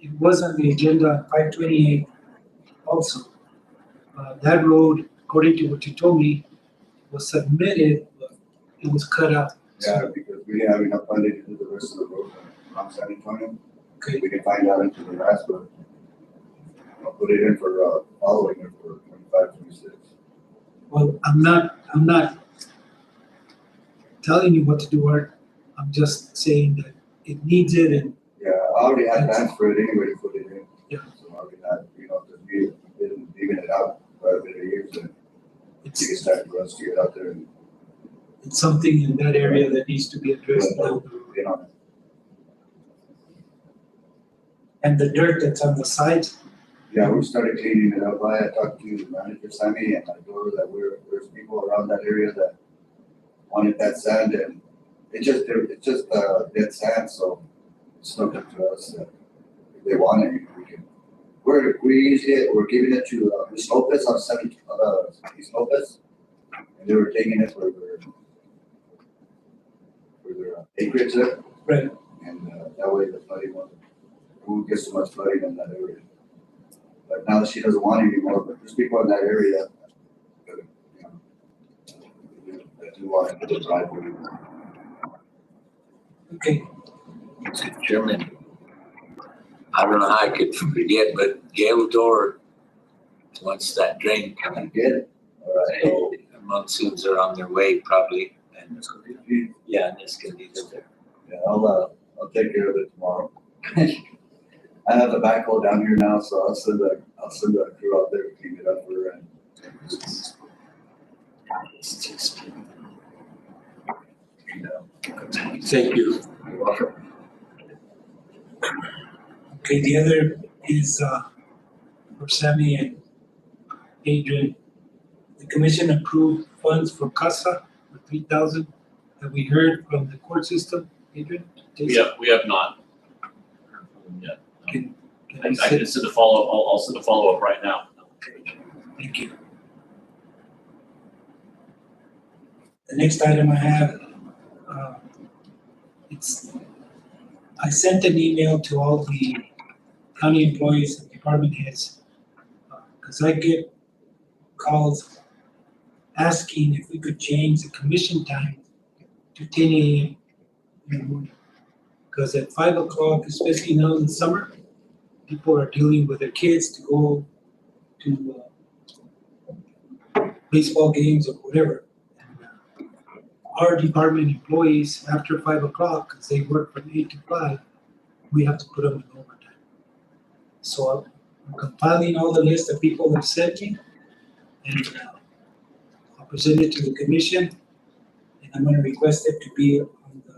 It was on the agenda, 528 also. That road, according to what you told me, was submitted, but it was cut out. Yeah, because we didn't have enough funding to do the rest of the road on San Antonio. Okay. We can find out into the last, but I'll put it in for following it for 25, 26. Well, I'm not telling you what to do, Art. I'm just saying that it needs it and. Yeah, I already had plans for it anyway to put it in. Yeah. So I already had, because we've been leaving it out for a bit of years and it's a time for us to get out there and. It's something in that area that needs to be addressed down the road. You know, And the dirt that's on the sides, yeah, we started cleaning it up. I talked to manager Sammy and I told her that there's people around that area that wanted that sand and it's just dead sand, so it's not up to us. If they want it, we can. We're giving it to East Lopez on East Lopez, and they were taking it for their acreage there. right? And that way the flooding won't get so much flooding in that area. But now she doesn't want it anymore, but there's people in that area that do want it to drive with it. Okay, Mr. Chairman, I don't know how I could forget, but Gail Dorr wants that drain coming. Get it? All right. So monsoons are on their way probably, and yeah, and it's gonna be there. Yeah, I'll take care of it tomorrow. I have the backhoe down here now, so I'll send a crew out there to clean it up for her and. Thank you. You're welcome. okay, the other is for Sammy and Adrian. The commission approved funds for CASA for 3,000 that we heard from the court system, Adrian? We have not. Yeah. Can I we can send a follow-up, I'll send a follow-up right now. Thank you. The next item I have, I sent an email to all the county employees and department heads, because I get calls asking if we could change the commission time to 10 a.m. in the morning. Because at 5 o'clock, especially now in the summer, people are dealing with their kids to go to baseball games or whatever. And, our department employees, after 5 o'clock, because they work from 8 to 5, we have to put them in overtime. So I'm compiling all the list of people that sent me, and I'll present it to the commission, and I'm gonna request it to be on the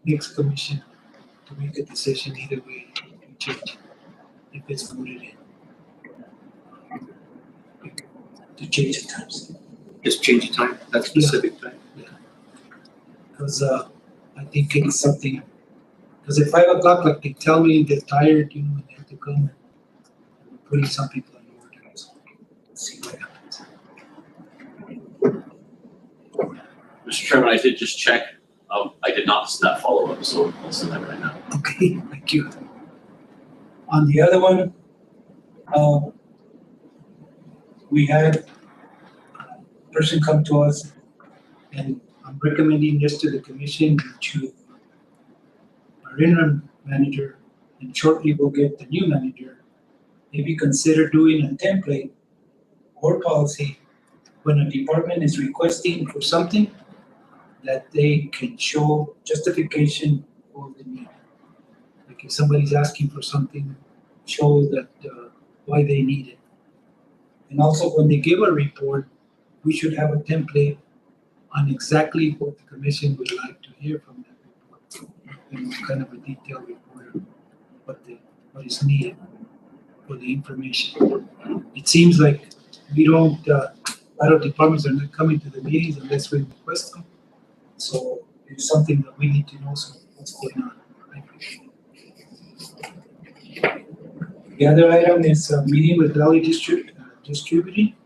next commission to make a decision either way, we change, if it's voted in. To change the times. Just change the time, that specific time. Because I think it's something, because at 5 o'clock, like they tell me they're tired, you know, and they have to come, and we're putting some people in order, so let's see what happens. Mr. Chairman, I did just check. I did not send that follow-up, so I'll send that right now. Okay, thank you. On the other one, we had a person come to us, and I'm recommending this to the commission to our interim manager, and shortly we'll get the new manager. Maybe consider doing a template or policy when a department is requesting for something, that they can show justification for the need. Like if somebody's asking for something, show that why they need it. And also when they give a report, we should have a template on exactly what the commission would like to hear from that report. You know, kind of a detailed report of what is needed for the information. It seems like we don't, a lot of departments are not coming to the meetings unless we request them. So it's something that we need to know what's going on. Right? The other item is a meeting with Valley Distributing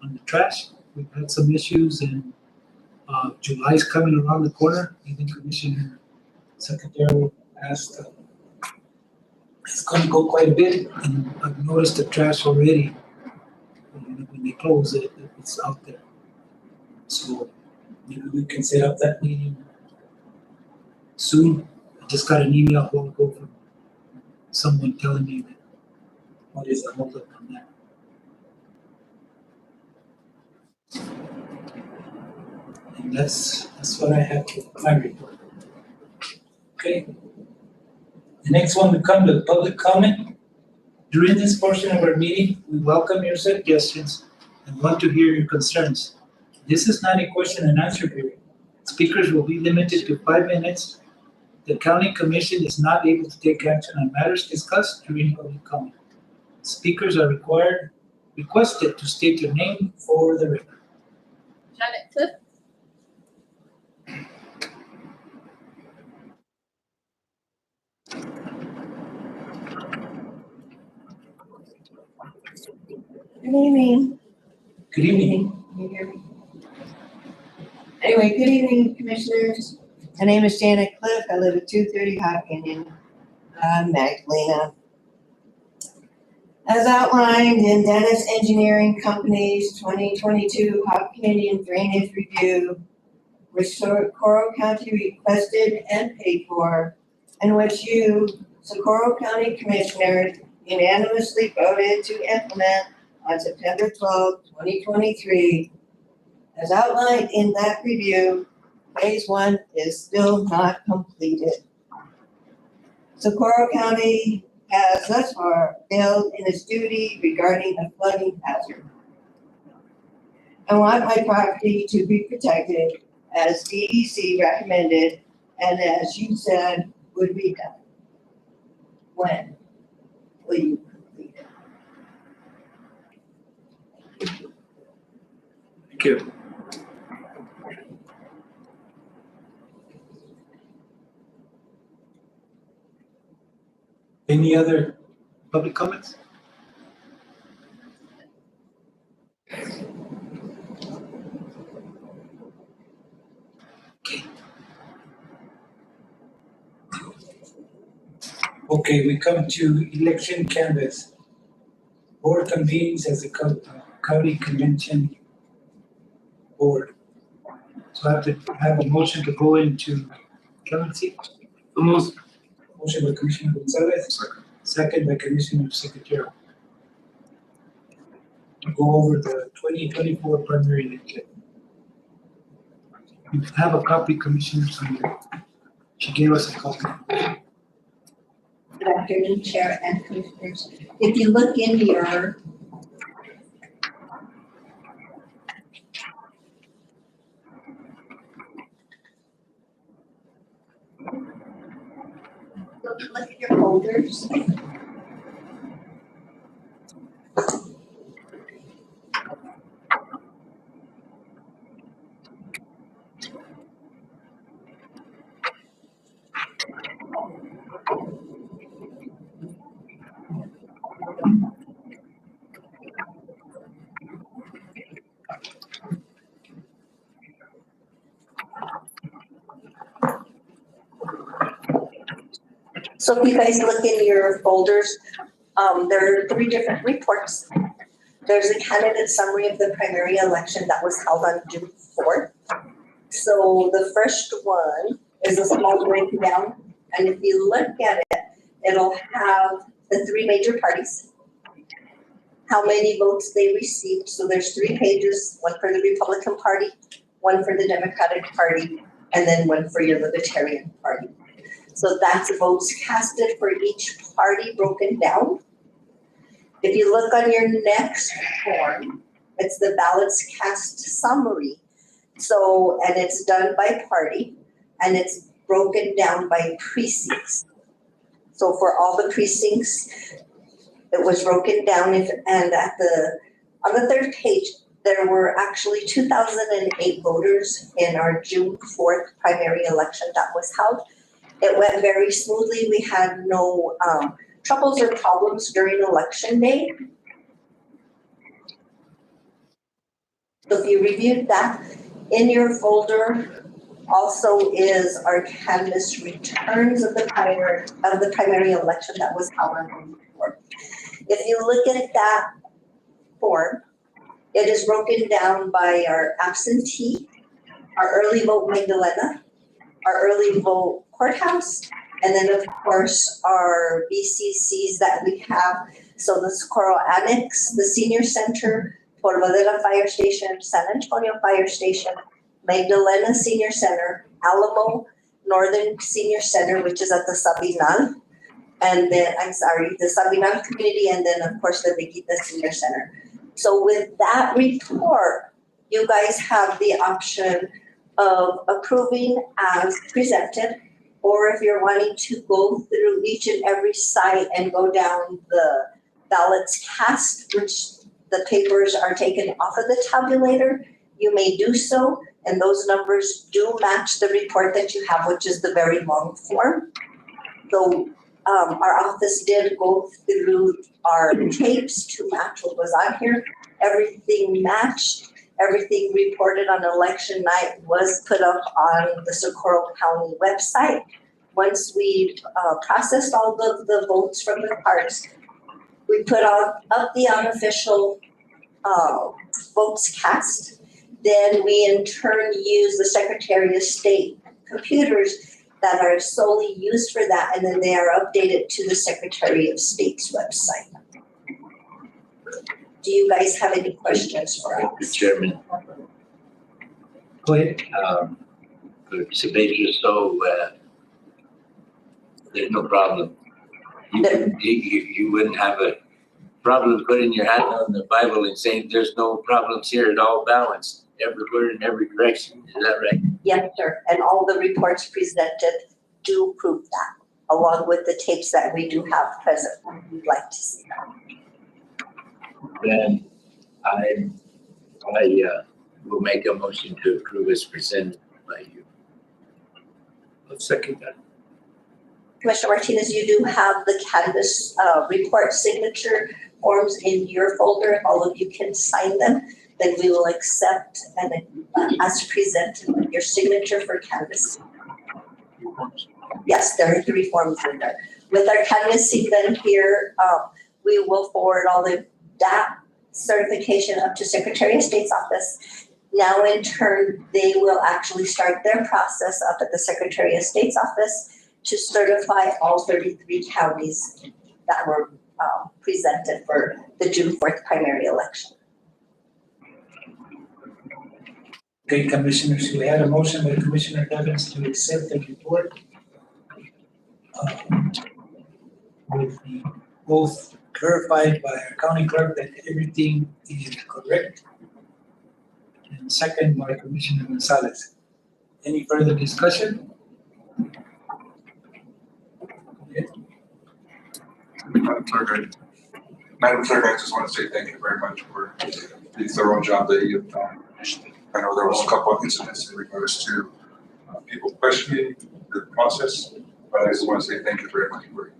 on the trash. We've had some issues, and July's coming around the corner. Even Commissioner Secretary asked, it's going to go quite a bit, and I've noticed the trash already. When they close it, it's out there. So maybe we can set up that meeting soon. I just got an email a while ago from someone telling me that what is the holdup on that. And that's what I have for my report. Okay. The next one, we come to public comment. During this portion of our meeting, we welcome your suggestions and want to hear your concerns. This is not a question and answer period. Speakers will be limited to 5 minutes. The county commission is not able to take action on matters discussed during public comment. Speakers are requested to state their name for the record. Janet Cliff. Good evening. Good evening. Can you hear me? Anyway, good evening, commissioners. My name is Janet Cliff. I live at 230 Hot Canyon, Magdalena. As outlined in Dennis Engineering Company's 2022 Hot Canyon Drainage Review, which Socorro County requested and paid for, and which you, Socorro County Commissioners, unanimously voted to implement on September 12, 2023. As outlined in that review, phase 1 is still not completed. Socorro County has thus far failed in its duty regarding a flooding hazard. I want my property to be protected as DEC recommended and as you said would be done. When will you complete it? Thank you. Any other public comments? Okay, we come to election canvass. Board convenes as a county convention board. So I have to have a motion to go into clemency. Motion by Commissioner Gonzalez, second by Commissioner Secretary. To go over the 2024 primary election. You have a copy, Commissioner, somewhere. She gave us a copy. Good afternoon, Chair and Commissioners. If you look in your look at your folders. So if you guys look in your folders, there are 3 different reports. There's a candidate summary of the primary election that was held on June 4th. So the first one is a small breakdown, and if you look at it, it'll have the 3 major parties, how many votes they received. So there's 3 pages, one for the Republican Party, one for the Democratic Party, and then one for your Libertarian Party. So that's votes casted for each party broken down. If you look on your next form, it's the ballots cast summary. So, and it's done by party, and it's broken down by precincts. So for all the precincts, it was broken down, and on the 3rd page, there were actually 2,008 voters in our June 4th primary election that was held. It went very smoothly. We had no troubles or problems during election day. So if you reviewed that, in your folder also is our canvas returns of the primary election that was held on June 4th. If you look at that form, it is broken down by our absentee, our early vote Magdalena, our early vote courthouse, and then of course our BCCs that we have. So the Socorro Annex, the Senior Center, Porvadera Fire Station, San Antonio Fire Station, Magdalena Senior Center, Alamo Northern Senior Center, which is at the Sabinal, and then, the Sabinal community, and then of course the Viquita Senior Center. So with that report, you guys have the option of approving as presented, or if you're wanting to go through each and every site and go down the ballots cast, which the papers are taken off of the tabulator, you may do so, and those numbers do match the report that you have, which is the very long form. So our office did go through our tapes to match what was on here. Everything matched. Everything reported on election night was put up on the Socorro County website. Once we processed all of the votes from the cards, we put up the unofficial votes cast. Then we in turn use the Secretary of State computers that are solely used for that, and then they are updated to the Secretary of State's website. Do you guys have any questions for us? Mr. Chairman. Go ahead. To make it so there's no problem. You wouldn't have a problem putting your hand on the Bible and saying there's no problems here at all, balanced everywhere in every direction. Is that right? Yes, sir. And all the reports presented do prove that, along with the tapes that we do have present. We'd like to see that. Then I will make a motion to approve as presented by you. Let's second that. Commissioner Martinez, you do have the canvas report signature forms in your folder. If all of you can sign them, then we will accept and as presented with your signature for canvas. Yes, there are 3 forms in there. With our canvassing then here, we will forward all of that certification up to Secretary of State's office. Now in turn, they will actually start their process up at the Secretary of State's office to certify all 33 counties that were presented for the June 4th primary election. Okay, Commissioners, we had a motion by Commissioner Evans to accept the report. with the oath verified by our county clerk that everything is correct. And second by Commissioner Gonzalez. Any further discussion? Okay. Madam Clerk, I just want to say thank you very much for the thorough job that you've done. I know there was a couple of incidents in regards to people questioning the process, but I just want to say thank you very much for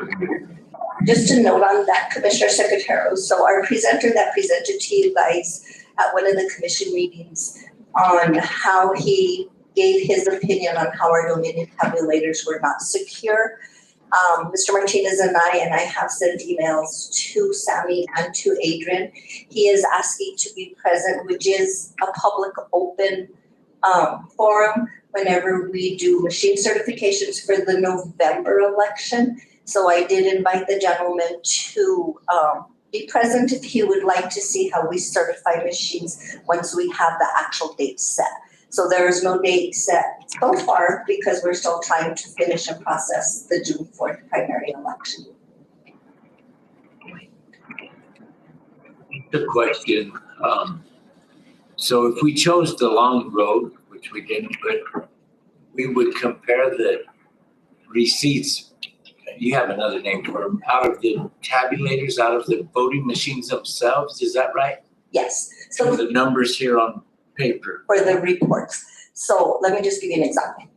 everything. Just a note on that, Commissioner Secretary, so our presenter that presented to you guys at one of the commission meetings on how he gave his opinion on how our Dominion tabulators were not secure. Mr. Martinez and I have sent emails to Sammy and to Adrian. He is asking to be present, which is a public open forum whenever we do machine certifications for the November election. So I did invite the gentleman to be present if he would like to see how we certify machines once we have the actual date set. So there is no date set so far because we're still trying to finish and process the June 4th primary election. The question, so if we chose the long road, which we didn't, but we would compare the receipts, you have another name for them, out of the tabulators, out of the voting machines themselves, is that right? Yes. So the numbers here on paper. For the reports. So let me just give you an example.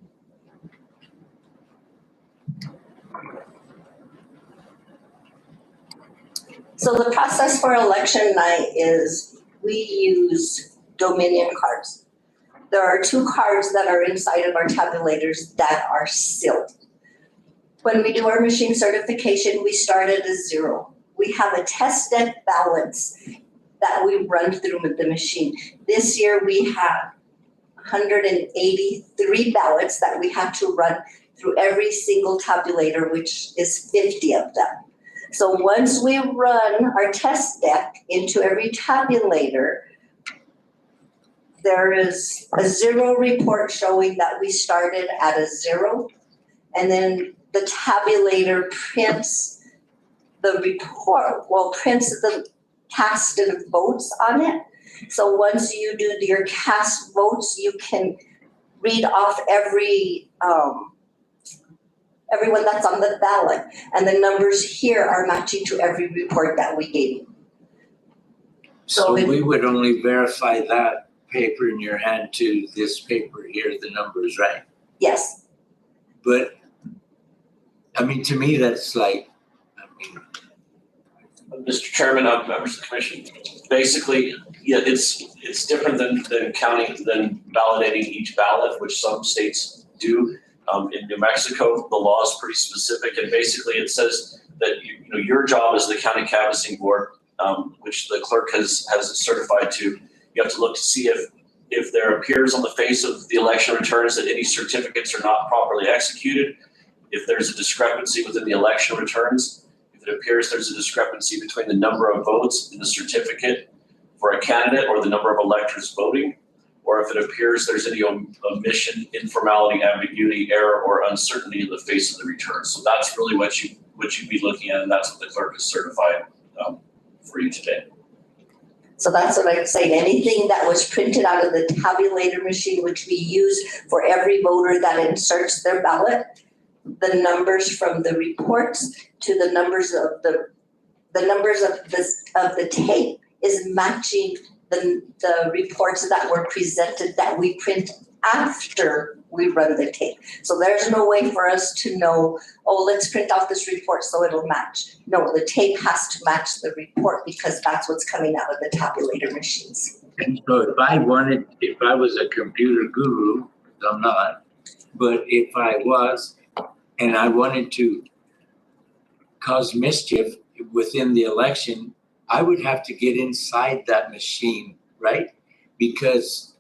So the process for election night is we use Dominion cards. There are 2 cards that are inside of our tabulators that are sealed. When we do our machine certification, we start at a 0. We have a test deck balance that we run through with the machine. This year we have 183 ballots that we have to run through every single tabulator, which is 50 of them. So once we run our test deck into every tabulator, there is a 0 report showing that we started at a 0. And then the tabulator prints the report, prints the casted votes on it. So once you do your cast votes, you can read off everyone that's on the ballot. And the numbers here are matching to every report that we gave you. So we would only verify that paper in your hand to this paper here, the numbers, right? Yes. But, I mean, to me, that's like, Mr. Chairman, members of the commission, basically, yeah, it's different than validating each ballot, which some states do. In New Mexico, the law is pretty specific, and basically it says that your job as the county canvassing board, which the clerk has certified to, you have to look to see if there appears on the face of the election returns that any certificates are not properly executed, if there's a discrepancy within the election returns, if it appears there's a discrepancy between the number of votes in the certificate for a candidate or the number of electors voting, or if it appears there's any omission, informality, ambiguity, error, or uncertainty in the face of the return. So that's really what you'd be looking at, and that's what the clerk has certified for you today. So that's what I'm saying. Anything that was printed out of the tabulator machine, which we use for every voter that inserts their ballot, the numbers from the reports to the numbers of the tape is matching the reports that were presented that we print after we run the tape. So there's no way for us to know, let's print off this report so it'll match. No, the tape has to match the report because that's what's coming out of the tabulator machines. And so if I was a computer guru, I'm not, but if I was, and I wanted to cause mischief within the election, I would have to get inside that machine, right? Because,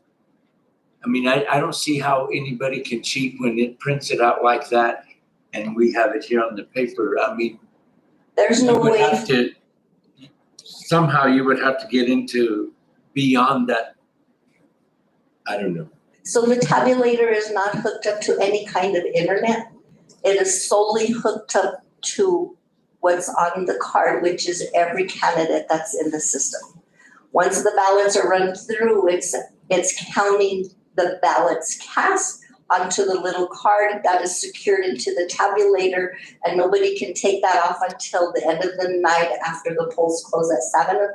I mean, I don't see how anybody can cheat when it prints it out like that and we have it here on the paper. I mean, there's no way. Somehow you would have to get into beyond that. I don't know. So the tabulator is not hooked up to any kind of internet. It is solely hooked up to what's on the card, which is every candidate that's in the system. Once the ballots are run through, it's counting the ballots cast onto the little card that is secured into the tabulator, and nobody can take that off until the end of the night after the polls close at 7:00.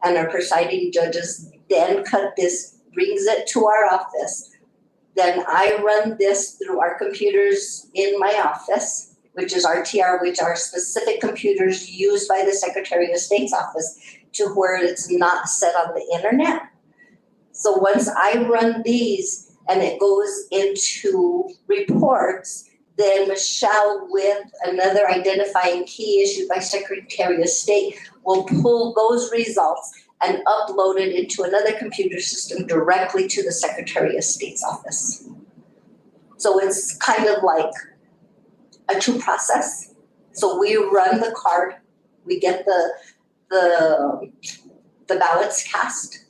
And our presiding judges then cut this, brings it to our office. Then I run this through our computers in my office, which is RTR, which are specific computers used by the Secretary of State's office to where it's not set on the internet. So once I run these and it goes into reports, then Michelle, with another identifying key issued by Secretary of State, will pull those results and upload it into another computer system directly to the Secretary of State's office. So it's kind of like a two process. So we run the card, we get the ballots cast.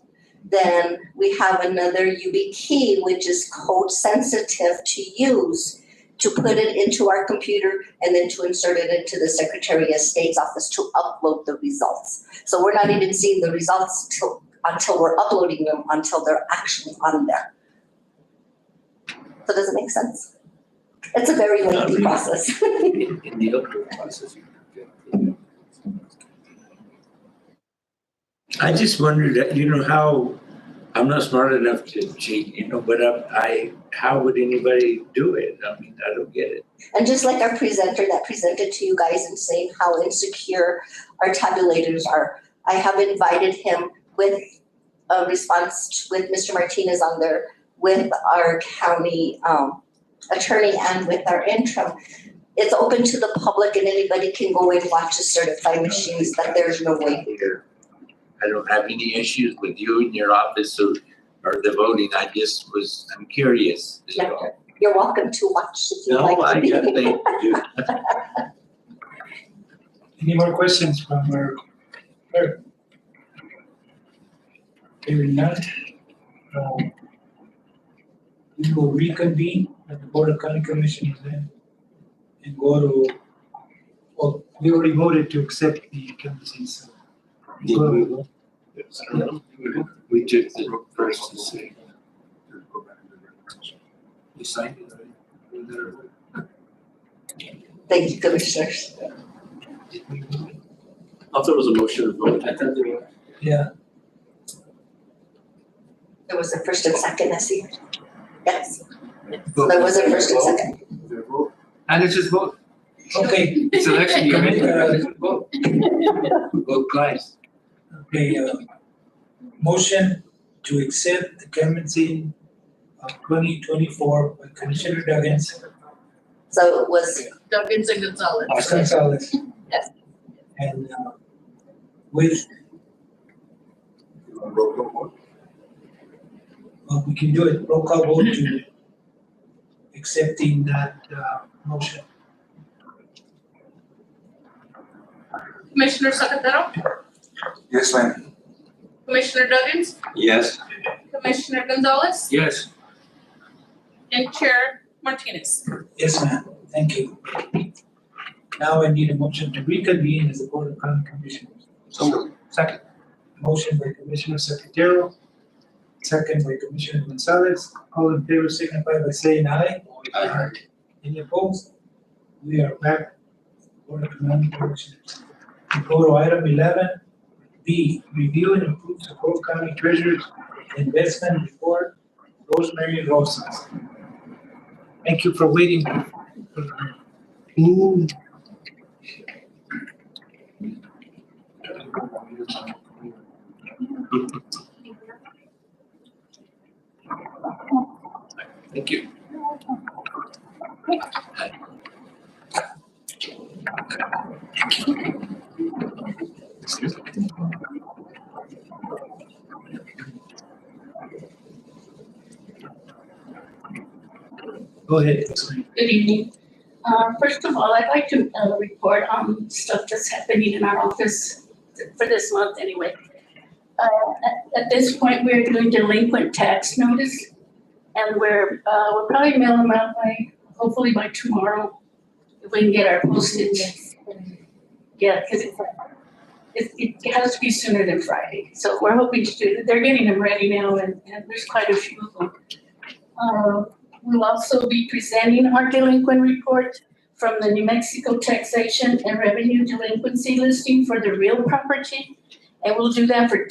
Then we have another YubiKey, which is code sensitive to use, to put it into our computer and then to insert it into the Secretary of State's office to upload the results. So we're not even seeing the results until we're uploading them, until they're actually on there. So does it make sense? It's a very lengthy process. In the upload process. I just wondered, how, I'm not smart enough to cheat, but how would anybody do it? I mean, I don't get it. And just like our presenter that presented to you guys and saying how insecure our tabulators are, I have invited him with a response with Mr. Martinez on there, with our county attorney and with our interim. It's open to the public and anybody can go and watch the certified machines, that there's no way. I don't have any issues with you and your office or the voting. I'm curious. Yeah, you're welcome to watch if you like. No, I got things to do. Any more questions from our clerk? Hearing none. We will reconvene at the Board of County Commissioners then and go to, well, we already voted to accept the candidacies. Did we vote? Yes. We took the first to say. You signed it already? Thank you, Commissioners. I thought it was a motion to vote. I thought they were. Yeah. There was a first and second, I see. Yes. There was a first and second. And it's just vote. Okay. It's election year. Vote. Vote twice. Okay, motion to accept the clemency of 2024 by Commissioner Duggins. So it was Duggins and Gonzalez. Gonzalez. Yes. And with, we can do it, roll call vote to accepting that motion. Commissioner Secretero, Yes, ma'am. Commissioner Duggins, Yes. Commissioner Gonzalez, Yes. and Chair Martinez. Yes, ma'am, thank you. Now I need a motion to reconvene as the Board of County Commissioners. So, second. Motion by Commissioner Secretarial, second by Commissioner Gonzalez. All in favor signify by saying aye. Aye. Any opposed? We are back. Board of County Commissioners. We go to item 11B, review and approve the Socorro County Treasurer's investment report, Rosemary Rosas. Thank you for waiting. Thank you. Excuse me. Go ahead. Good evening. First of all, I'd like to report on stuff that's happening in our office for this month anyway. At this point, we're doing delinquent tax notice, and we'll probably mail them out hopefully by tomorrow, if we can get our postage Yeah, because it has to be sooner than Friday. So we're hoping to do, they're getting them ready now and there's quite a few of them. We'll also be presenting our delinquent report from the New Mexico Taxation and Revenue Delinquency Listing for the real property. And we'll do that for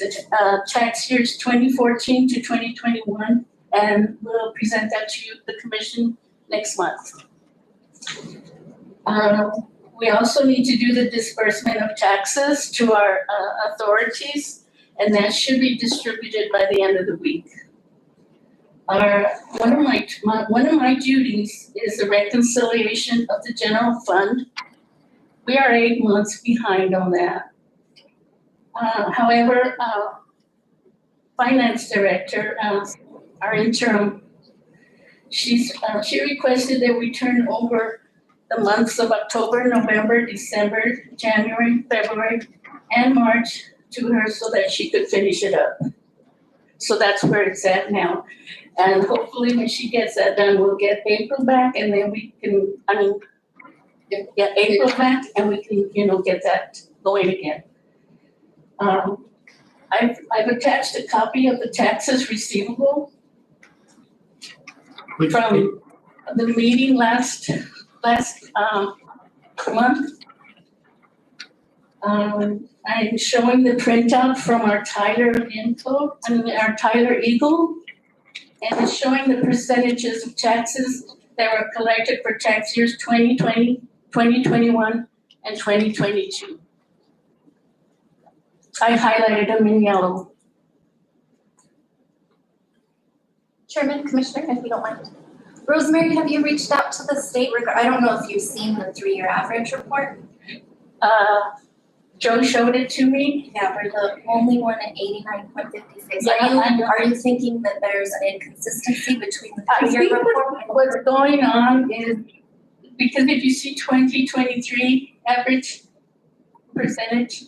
tax years 2014 to 2021. And we'll present that to you, the commission, next month. We also need to do the disbursement of taxes to our authorities, and that should be distributed by the end of the week. One of my duties is the reconciliation of the general fund. We are 8 months behind on that. However, finance director, our interim, she requested that we turn over the months of October, November, December, January, February, and March to her so that she could finish it up. So that's where it's at now. And hopefully when she gets that done, we'll get April back and then we can, get April back and we can, get that going again. I've attached a copy of the taxes receivable from the meeting last month. I'm showing the printout from our Tyler our Tyler Eagle, and it's showing the percentages of taxes that were collected for tax years 2020, 2021, and 2022. I highlighted them in yellow. Chairman, Commissioner, if you don't mind. Rosemary, have you reached out to the state I don't know if you've seen the 3-year average report? Joe showed it to me. Yeah, we're the only one at 89.56. Yeah, are you thinking that there's an inconsistency between the I 3-year think report? what's going on is, because if you see 2023 average percentage,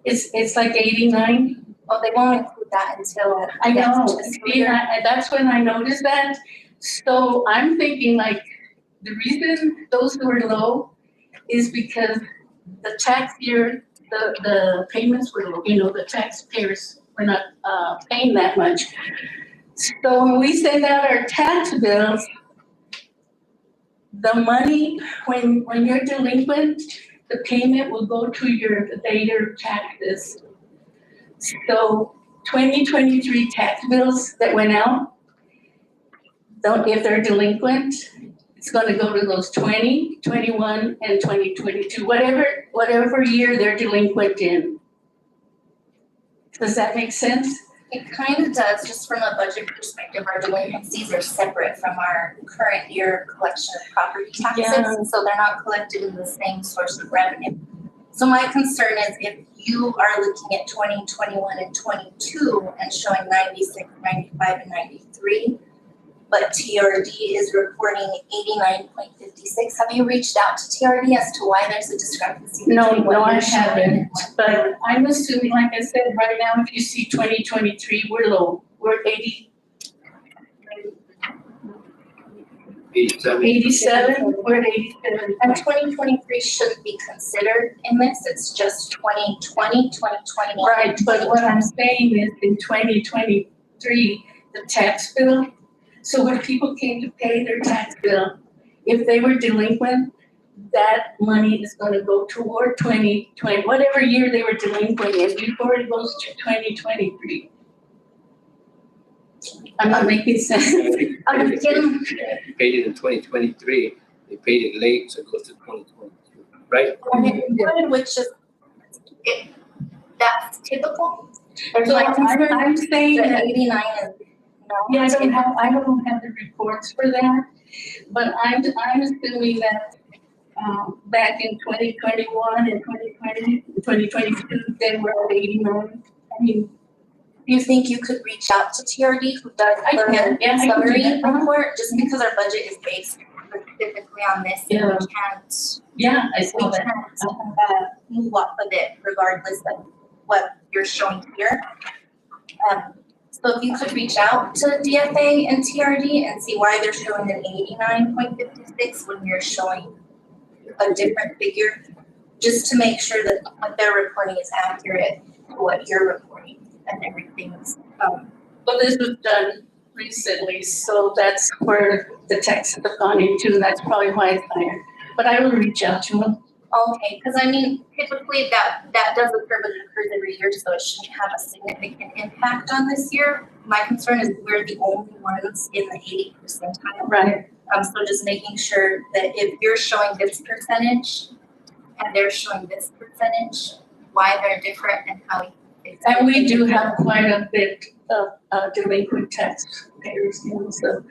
it's like 89. Oh, they won't include that until. I know, see, that's when I noticed that. So I'm thinking like, the reason those who are low is because the tax year, the payments were low, the taxpayers were not paying that much. So when we send out our tax bills, the money, when you're delinquent, the payment will go to your later taxes. So 2023 tax bills that went out, if they're delinquent, it's going to go to those 20, 21, and 2022, whatever year they're delinquent in. Does that make sense? It kind of does, just from a budget perspective. Our delinquencies are separate from our current year collection of property taxes, Yeah. so they're not collected in the same source of revenue. So my concern is if you are looking at 20, 21, and 22 and showing 96, 95, and 93, but TRD is reporting 89.56. Have you reached out to TRD as to why there's a discrepancy? No, between what I you're showing haven't. and what- But I'm assuming, like I said, right now, if you see 2023, we're low. We're 87, we're at 87. And 2023 shouldn't be considered in this, it's just 2020, 2021. Right, but what I'm saying is in 2023, the tax bill, so when people came to pay their tax bill, if they were delinquent, that money is gonna go toward 2020, whatever year they were delinquent in, before it goes to 2023. I'm not making sense. If you paid it in 2023, they paid it late, so it goes to 2022, right? And it would, which is, that's typical. There's So like I'm saying that that, 89 is. yeah, I don't have the reports for that, but I'm assuming that, back in 2021 and 2020, 2022, they were at 89. I mean, Do you think you could reach out to TRD who does I can, yeah, I can do summary that. report, just because our budget is based specifically on this, and Yeah. we can't, yeah, I saw that. move off of it regardless of what you're showing here. So if you could reach out to DFA and TRD and see why they're showing an 89.56 when you're showing a different figure, just to make sure that what they're reporting is accurate to what you're reporting and everything's, Well, this was done recently, so that's where the taxes have gone into, and that's probably why it's higher. But I will reach out to them. okay, because I mean, typically that does occur, but it occurs every year, so it shouldn't have a significant impact on this year. My concern is we're the only ones in the 80 percentile. Right. So just making sure that if you're showing this percentage and they're showing this percentage, why they're different and how you fix it. And we do have quite a bit of delinquent taxpayers, you know, so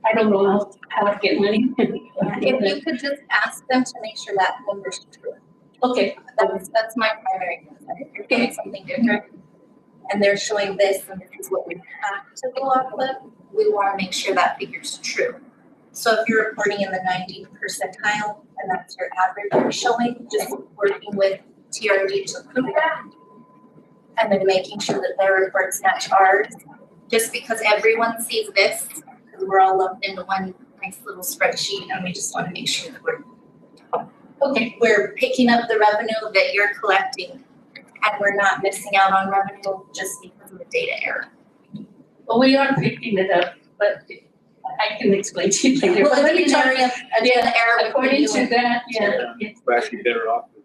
I don't know how to get money. If you could just ask them to make sure that number's true. Okay. That's my primary concern. If you're doing something different and they're showing this and this is what we have to go off of, we want to make sure that figure's true. So if you're reporting in the 90th percentile and that's your average you're showing, just working with TRD to prove that. And then making sure that their reports match ours. Just because everyone sees this, because we're all lumped into one nice little spreadsheet and we just want to make sure that we're picking up the revenue that you're collecting and we're not missing out on revenue just because of the data error. Well, we are picking it up, but I can explain to you later. Well, But let me it's an talk, area, yeah, error according to that, yeah. We're actually better off with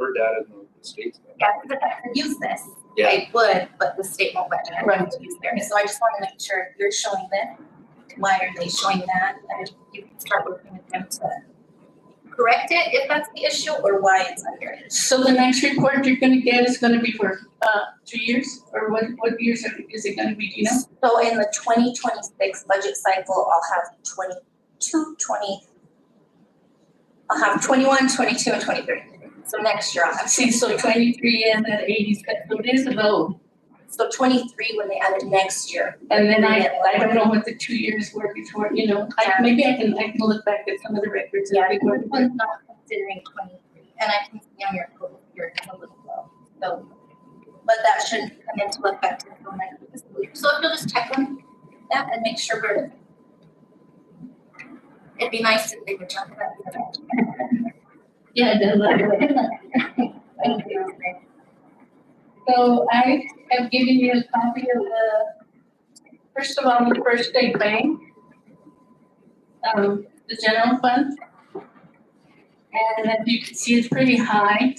our data than the state's. Yeah, because if I could use this, Yeah. I would, but the state won't let me to use theirs. So I just want to make sure if you're showing this, why are they showing that? And you can start working with them to correct it if that's the issue or why it's under it. So the next report you're gonna get is gonna be for 2 years, or what years is it gonna be, do you know? So in the 2026 budget cycle, I'll have 21, 22, and 23. So next year I'll have. See, so 23 and then 80, so it is low. So 23 when they add it next year. And then I don't know what the 2 years were before, you know, maybe I can look back at some of the records. Yeah, this one's not considering 23, and I can see on your code here it's a little low. So, but that shouldn't come into effect until next fiscal year. So if you'll just check on that and make sure we're. It'd be nice if they would check that. Yeah, definitely. Thank you. So I have given you a copy of first of all, the First State Bank, the general fund. And as you can see, it's pretty high.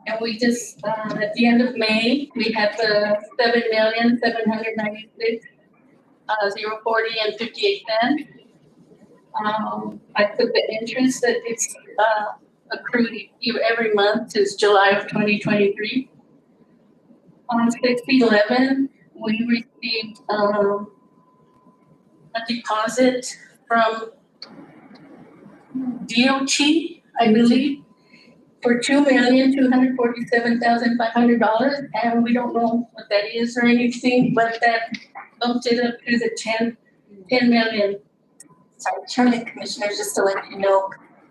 And we just, at the end of May, we had the 7,796,040 and 58 cents. I put the interest that it's accrued every month since July of 2023. On 6/11, we received a deposit from DOT, I believe, for $2,247,500, and we don't know what that is or anything, but that bumped it up to the 10 million. Sorry, Chairman and Commissioners, just to let you know,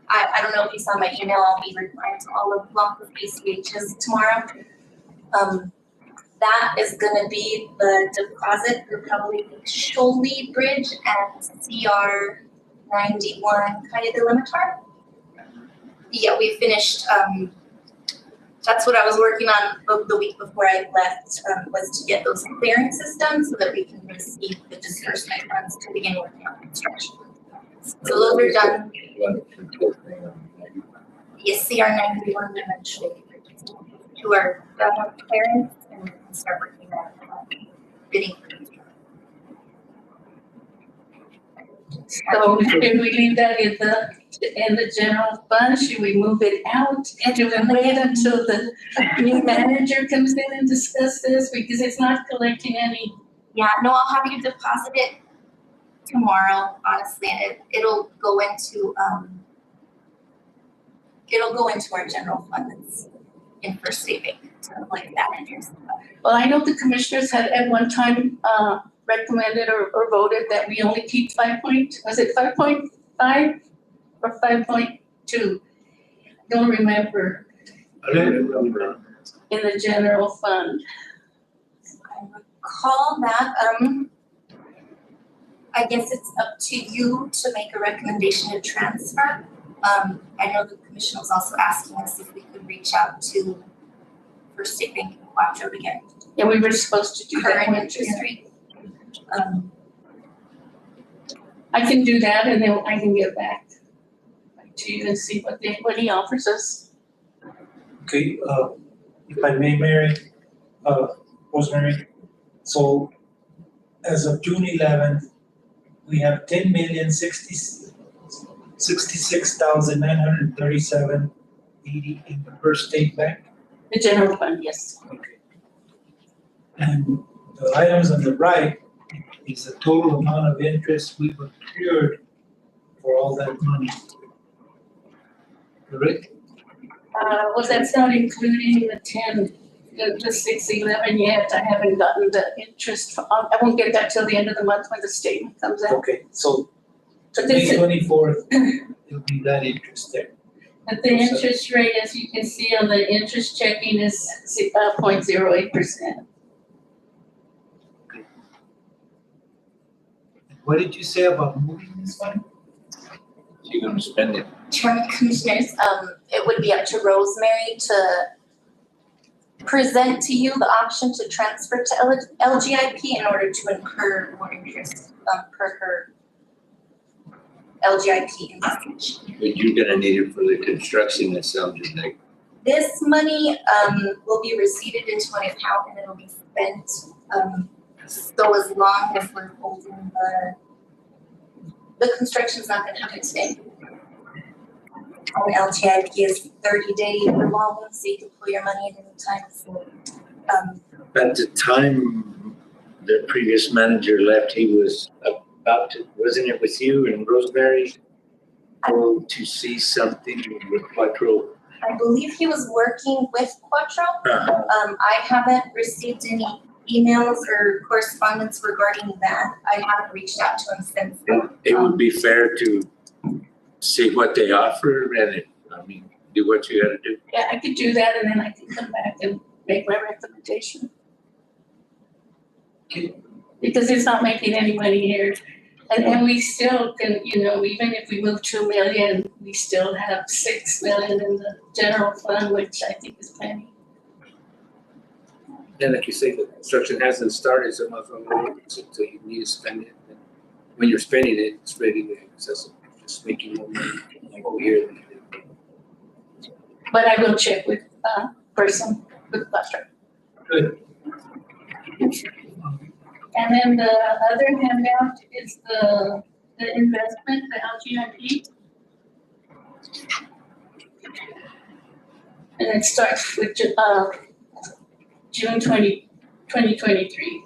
I don't know if you saw my email, I'll be replying to all of Blanca's ACHs tomorrow. That is gonna be the deposit for probably Shoaley Bridge and CR 91 Calle de Limitar. Yeah, we finished, that's what I was working on the week before I left, was to get those clearing systems so that we can receive the disbursement funds to begin working on construction. So those are done. Yes, CR 91 eventually to our clearance and we can start working on bidding. So should we leave that in the general fund? Should we move it out? And do we wait until the new manager comes in and discuss this? Because it's not collecting any. Yeah, no, I'll have you deposit it tomorrow, honestly, and it'll go into our general fund that's in First State Bank, to like that interest. Well, I know the commissioners had at one time recommended or voted that we only keep 5.5 or 5.2? Don't remember. I don't remember. In the general fund. I recall that, I guess it's up to you to make a recommendation to transfer. I know the commission was also asking us if we could reach out to First State Bank in Quattro to get Yeah, we were supposed to do that. current interest rate. I can do that and then I can get back to you and see what he offers us. Okay, if I may, Mary, Rosemary, so as of June 11th, we have 10,066,937.80 in the First State Bank. The general fund, yes. Okay. And the items on the right is the total amount of interest we've accrued for all that money. Correct? Well, that's not including the 611 yet. I haven't gotten the interest. I won't get that till the end of the month when the statement comes out. Okay, so But May this is, 24th, it'll be that interest there. but the interest rate, as you can see on the interest checking, is 0.08%. What did you say about moving this money? You're gonna spend it. Chairman, Commissioners, it would be up to Rosemary to present to you the option to transfer to LGIP in order to incur more interest per her LGIP usage. But you're gonna need it for the construction, that sounds like. This money will be receipted into an account and it'll be spent. So as long as we're holding the construction's not gonna happen today. And LGIP is 30-day revolving, so you can pull your money at any time. So, At the time the previous manager left, he was about to, wasn't it with you and Rosemary? Go to see something with Quattro. I believe he was working with Quattro. I haven't received any emails or correspondence regarding that. I haven't reached out to him since. It would be fair to see what they offer and do what you gotta do. Yeah, I could do that and then I can come back and make my recommendation. Okay. Because it's not making any money here. And we still can, even if we move 2 million, we still have 6 million in the general fund, which I think is plenty. And like you say, the construction hasn't started, so so you need to spend it. And when you're spending it, it's ready to accessible, just making more money like over here. But I will check with person with Buster. Good. And then the other handout is the investment, the LGIP. And it starts with June 2023.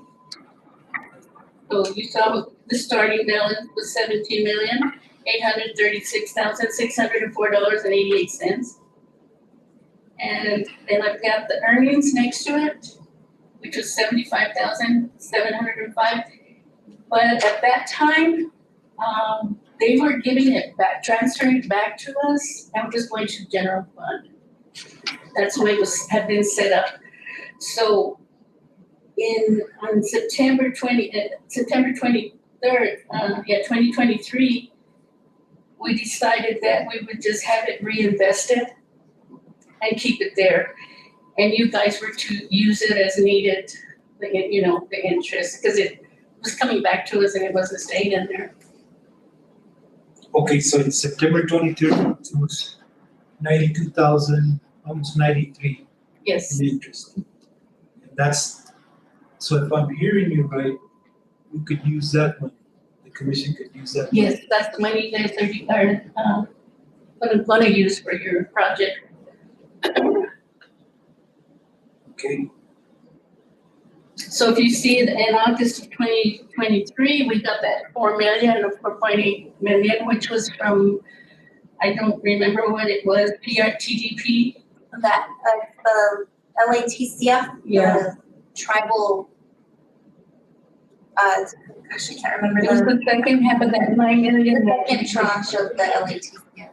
So you saw the starting balance was $17,836,604.88. And then I've got the earnings next to it, which was $75,705. But at that time, they were giving it back, transferring it back to us, and just going to general fund. That's the way it had been set up. So on September 23rd, 2023, we decided that we would just have it reinvested and keep it there. And you guys were to use it as needed, the interest, because it was coming back to us and it wasn't staying in there. Okay, so in September 23rd, it was 92,000, almost 93 Yes. in interest. So if I'm hearing you right, we could use that money. The commission could use that money. Yes, that's the money you guys are gonna use for your project. Okay. So if you see in August of 2023, we got that 4 million or 4.8 million, which was from, I don't remember what it was, PRTDP. That the LATCF, Yeah. the tribal. Gosh, I can't remember. It was the second half of that 9 million. The second tranche of the LATCF.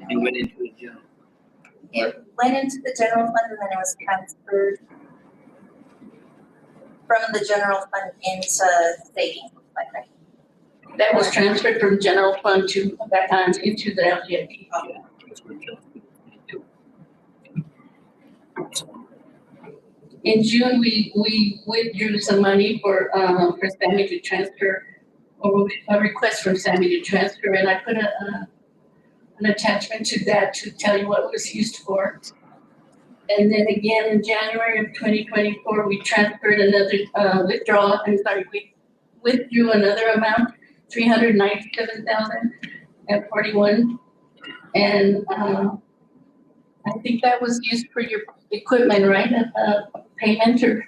It went into the general. It went into the general fund and then it was transferred from the general fund into savings. That was transferred from general fund to, back on into the LGIP. In June, we withdrew some money for Sammy to transfer, or a request from Sammy to transfer, and I put an attachment to that to tell you what it was used for. And then again, in January of 2024, we transferred another we withdrew another amount, 397,041. And I think that was used for your equipment, right? Payment or?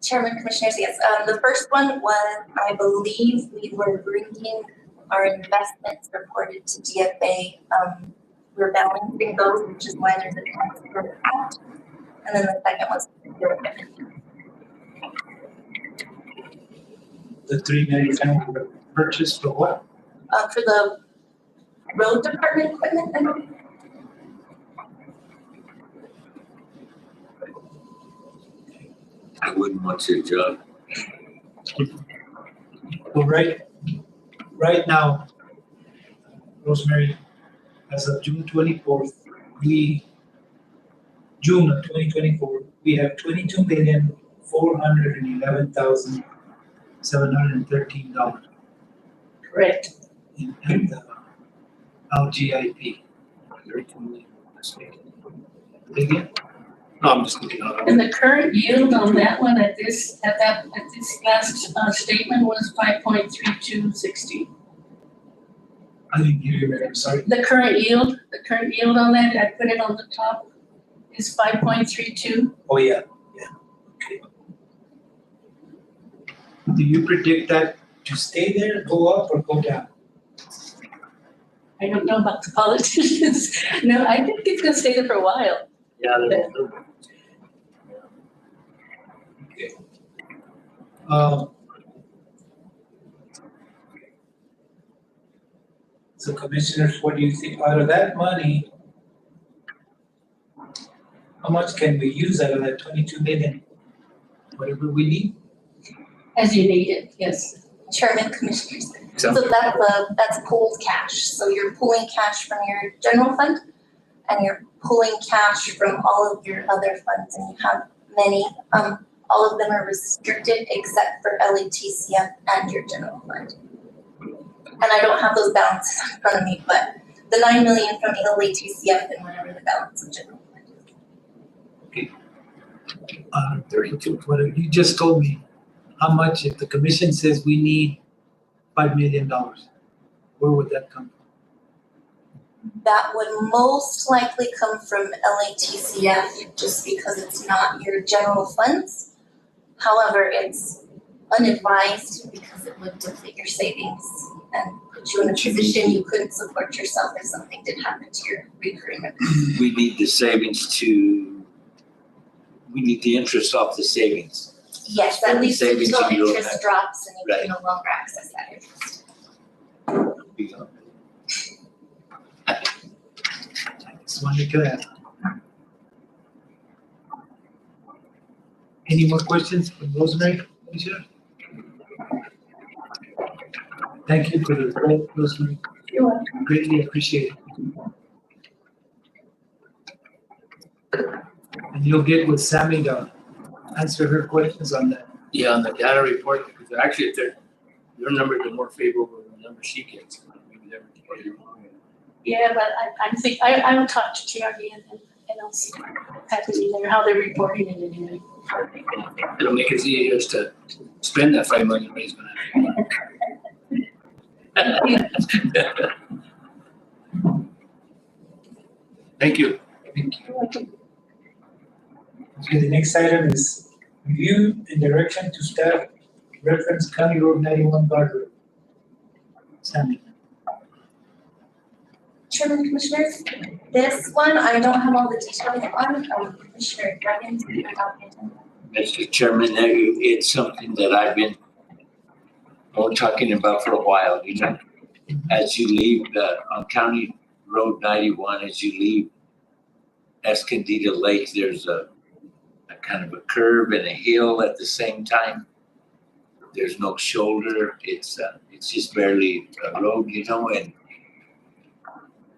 Chairman, Commissioners, yes. The first one was, I believe we were bringing our investments reported to DFA. We're balancing those, which is why there's a transfer out. And then the second was your equipment. The 397 were purchased for what? For the road department equipment, I believe. I wouldn't want your job. Well, right now, Rosemary, as of June 24th, June of 2024, we have $22,411,713 Correct. in the LGIP. Again? No, I'm just thinking out. And the current yield on that one at this last statement was 5.3260. I didn't hear you, Mayor, I'm sorry. The current yield on that, I put it on the top, is 5.32. Oh, yeah, okay. Do you predict that to stay there, go up, or go down? I don't know about the politicians. No, I think it's gonna stay there for a while. Yeah, they're Okay. So commissioners, what do you think, out of that money, how much can we use out of that 22 million? Whatever we need? As you need it, yes. Chairman, Commissioners. So that's pooled cash. So you're pulling cash from your general fund and you're pulling cash from all of your other funds, and you have many, all of them are restricted except for LATCF and your general fund. And I don't have those balances in front of me, but the 9 million from LATCF and whatever the balance of general fund is. Okay. 32, whatever, you just told me how much, if the commission says we need $5 million, where would that come from? That would most likely come from LATCF just because it's not your general funds. However, it's unadvised because it would deplete your savings and put you in a position you couldn't support yourself if something did happen to your recurring revenue. We need the savings we need the interest off the savings. Yes, at least Savings until you don't interest have. drops and you Right. can no longer access that interest. Just wanted to ask. Any more questions for Rosemary, Commissioner? Thank you for the report, Rosemary. You're welcome. Greatly appreciate it. And you'll get with Sammy to answer her questions on that. Yeah, on the data report, because actually if your numbers are more favorable than the number she gets, maybe they're wrong. Yeah, but I will talk to TRD and I'll see what's happening there, how they're reporting it anyway. It'll make it easier just to spend that 5 million raised on Thank you. Thank you. Okay, the next item is review and direction to staff reference County Road 91 guardrail. Sammy. Chairman, Commissioners, this one, I don't have all the details on, Commissioner Dragons. Mr. Chairman, it's something that I've been talking about for a while, you know. As you leave on County Road 91, as you leave Escondido Lake, there's a kind of a curve and a hill at the same time. there's no shoulder, it's just barely a road, you know, and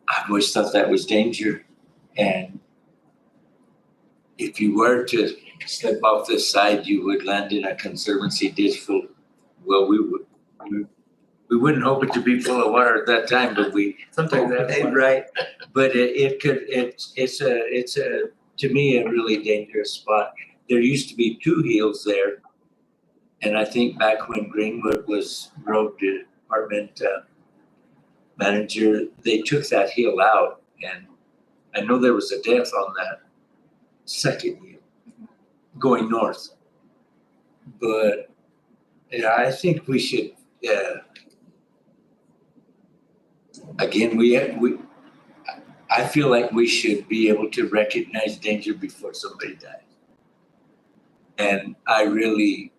I've always thought that was danger. And if you were to step off the side, you would land in a conservancy ditch full. Well, we wouldn't hope it to be full of water at that time, but we Sometimes that's water. right. But it's a to me a really dangerous spot. There used to be two hills there, and I think back when Greenwood was road department manager, they took that hill out, and I know there was a death on that second hill going north. But yeah, I think we should. Again, I feel like we should be able to recognize danger before somebody dies. And I really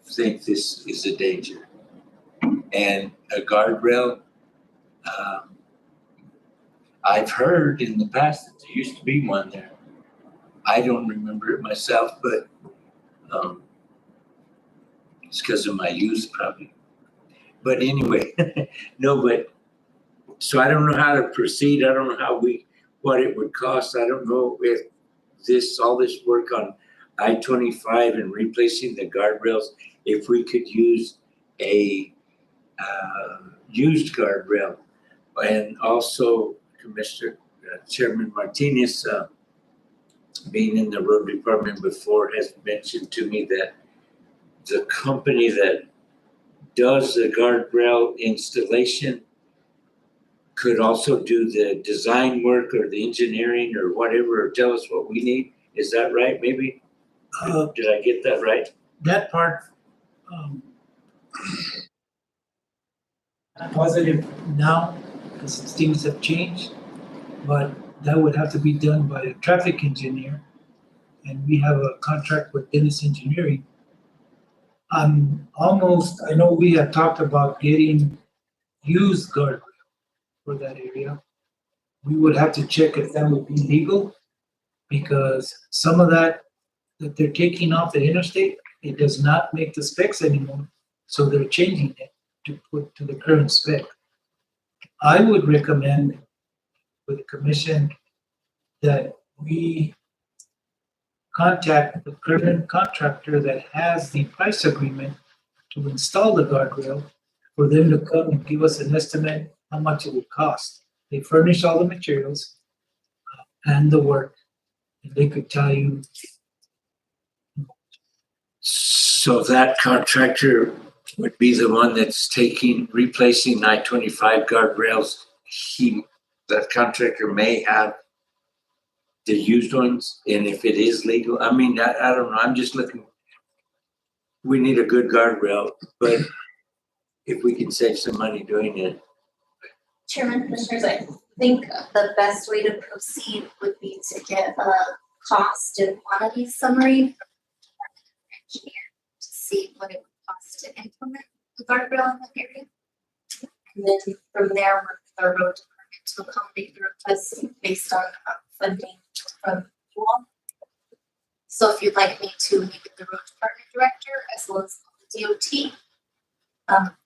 think this is a danger. And a guardrail, I've heard in the past that there used to be one there. I don't remember it myself, but it's because of my youth probably. But anyway, no, but so I don't know how to proceed. I don't know what it would cost. I don't know if all this work on I-25 and replacing the guardrails, if we could use a used guardrail. And also Commissioner Chairman Martinez, being in the road department before, has mentioned to me that the company that does the guardrail installation could also do the design work or the engineering or whatever, or tell us what we need. Is that right? Maybe? Did I get that right? That part, not positive now, because things have changed, but that would have to be done by a traffic engineer. And we have a contract with Dennis Engineering. I know we have talked about getting used guardrail for that area. We would have to check if that would be legal, because some of that they're taking off the interstate, it does not make the specs anymore. So they're changing it to put to the current spec. I would recommend with the commission that we contact the current contractor that has the price agreement to install the guardrail, for them to come and give us an estimate how much it would cost. They furnish all the materials and the work, and they could tell you. So that contractor would be the one that's replacing I-25 guardrails. That contractor may have the used ones, and if it is legal, I mean, I don't know, I'm just looking. We need a good guardrail, but if we can save some money doing it. Chairman, Commissioners, I think the best way to proceed would be to get a cost and quantity summary from the engineer to see what it would cost to implement the guardrail in that area. And then from there, work with our road department to accommodate the request based on funding from you all. So if you'd like me to meet with the road department director as well as the DOT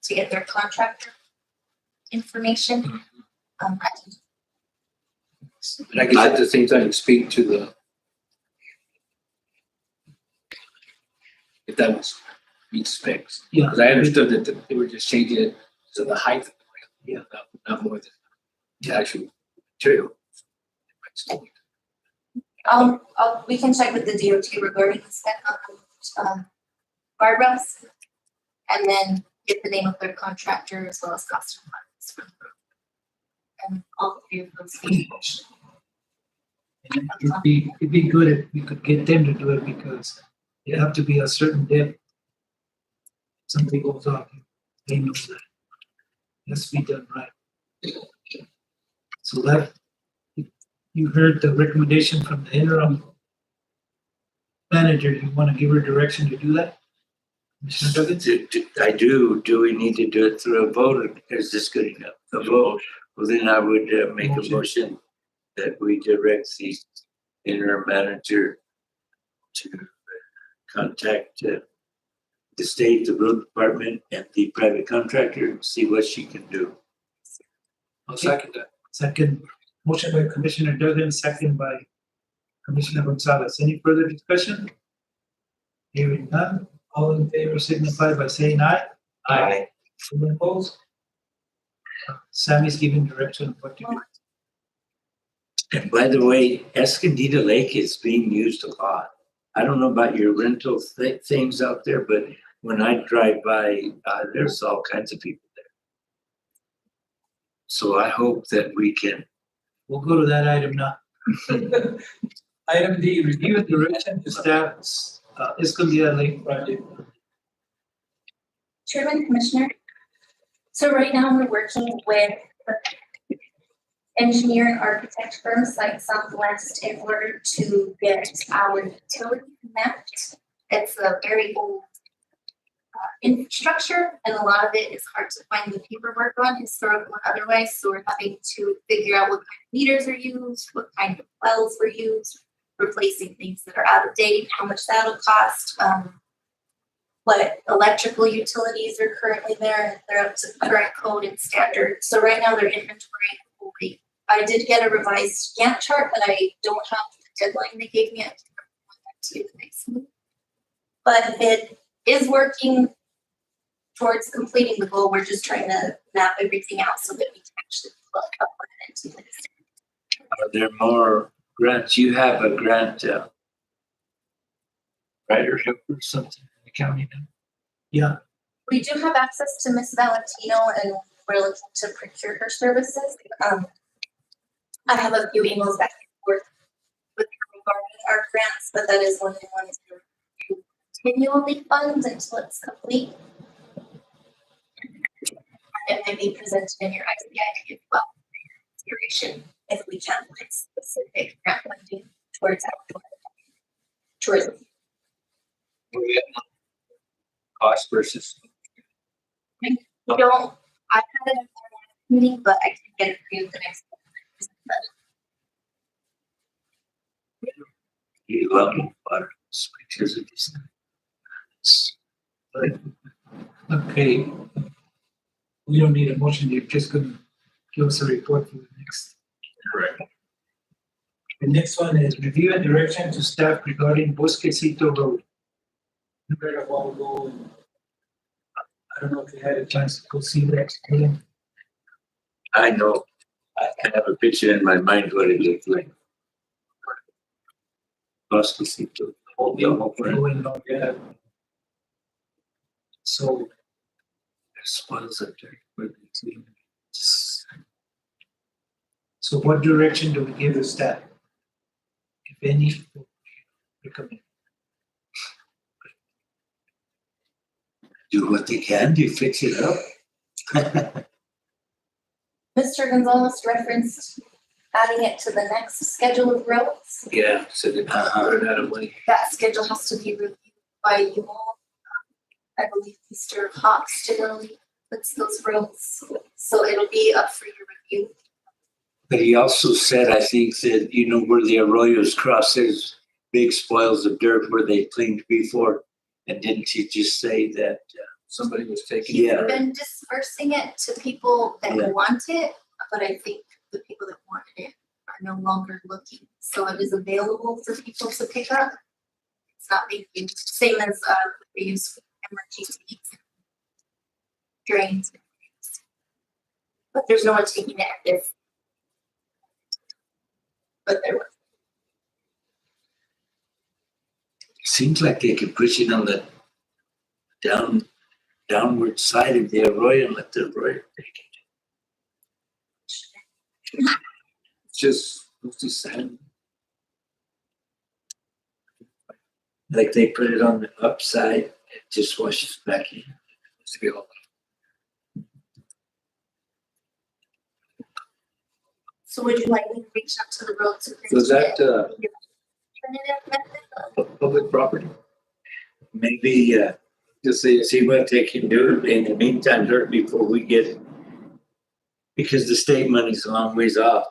to get their contractor information, I can. But I guess at the same time, speak to the, if that was meets specs. Yeah. Because I understood that they were just changing it to the height of the rail. Yeah. Not more than the actual material. We can check with the DOT regarding the spec on guardrails, and then get the name of their contractor as well as cost requirements for the road. And all three of those things. It'd be good if we could get them to do it, because they have to be a certain depth. Something goes off, they know that. It has to be done right. So that, you heard the recommendation from the interim manager. You want to give her direction to do that? Commissioner Duggins? I do. Do we need to do it through a vote, or is this good enough? A vote? Well, then I would make a motion that we direct the interim manager to contact the state, the road department, and the private contractor, see what she can do. I'll second that. Second, motion by Commissioner Duggan, second by Commissioner Gonzalez. Any further discussion? Hearing none, all in favor signify by saying aye. Aye. Anyone opposed? Sammy's giving direction of what to do. And by the way, Escondido Lake is being used a lot. I don't know about your rental things out there, but when I drive by, there's all kinds of people there. So I hope that we can. We'll go to that item now. Item D, review and direction to staff, Escondido Lake project. Chairman, Commissioner. So right now we're working with engineer and architect firm Site Southwest in order to get our utility mapped. It's a very old infrastructure, and a lot of it is hard to find the paperwork on, historical and otherwise. So we're having to figure out what kind of meters are used, what kind of wells were used, replacing things that are out of date, how much that'll cost, what electrical utilities are currently there, and if they're up to current code and standard. So right now they're inventory. I did get a revised Gantt chart, but I don't have the deadline they gave me. I have to bring that to you the next week. But it is working towards completing the goal. We're just trying to map everything out so that we can actually plug up into this. Are there more grants? You have a grant writership or something in the county now? Yeah. We do have access to Miss Valentino, and we're looking to procure her services. I have a few emails back and forth with her regarding our grants, but that is one of the ones we continually fund until it's complete. And it may be presented in your ICIP as well, consideration if we can put specific grant funding towards tourism. Cost versus. We don't. I had a meeting, but I can get it for you the next. You love water pictures of these. Okay. We don't need a motion, you're just gonna give us a report for the next. Correct. The next one is review and direction to staff regarding Bosquecito Road. You read a while ago, and I don't know if you had a chance to go see that. I know. I have a picture in my mind what it looked like. Bosquecito. Yeah. So. Spoils up there. So what direction do we give the staff? If any, recommend. Do what they can to fix it up. Mr. Gonzalez referenced adding it to the next schedule of roads. Yeah, so they run out of money. That schedule has to be reviewed by you all. I believe Mr. Hawks generally puts those roads, so it'll be up for your review. But he also said, I think that, you know, where the arroyos cross, there's big spoils of dirt where they cleaned before. And didn't he just say that somebody was taking He's it? been dispersing it to people that want it, but I think the people that wanted it are no longer looking. So it is available for people to pick up. It's not being used, same as we use emergency drains. But there's no one taking it at this. But there was. seems like they could push it on the downward side of the arroyo and let the arroyo take it. Just sand. Like they put it on the upside, it just washes back in. To be all. So would you like me to reach out to the road to? Was that alternative method? Public property? Maybe Just say see what they can do in the meantime, Dirk, before we get it. Because the state money's a long ways off.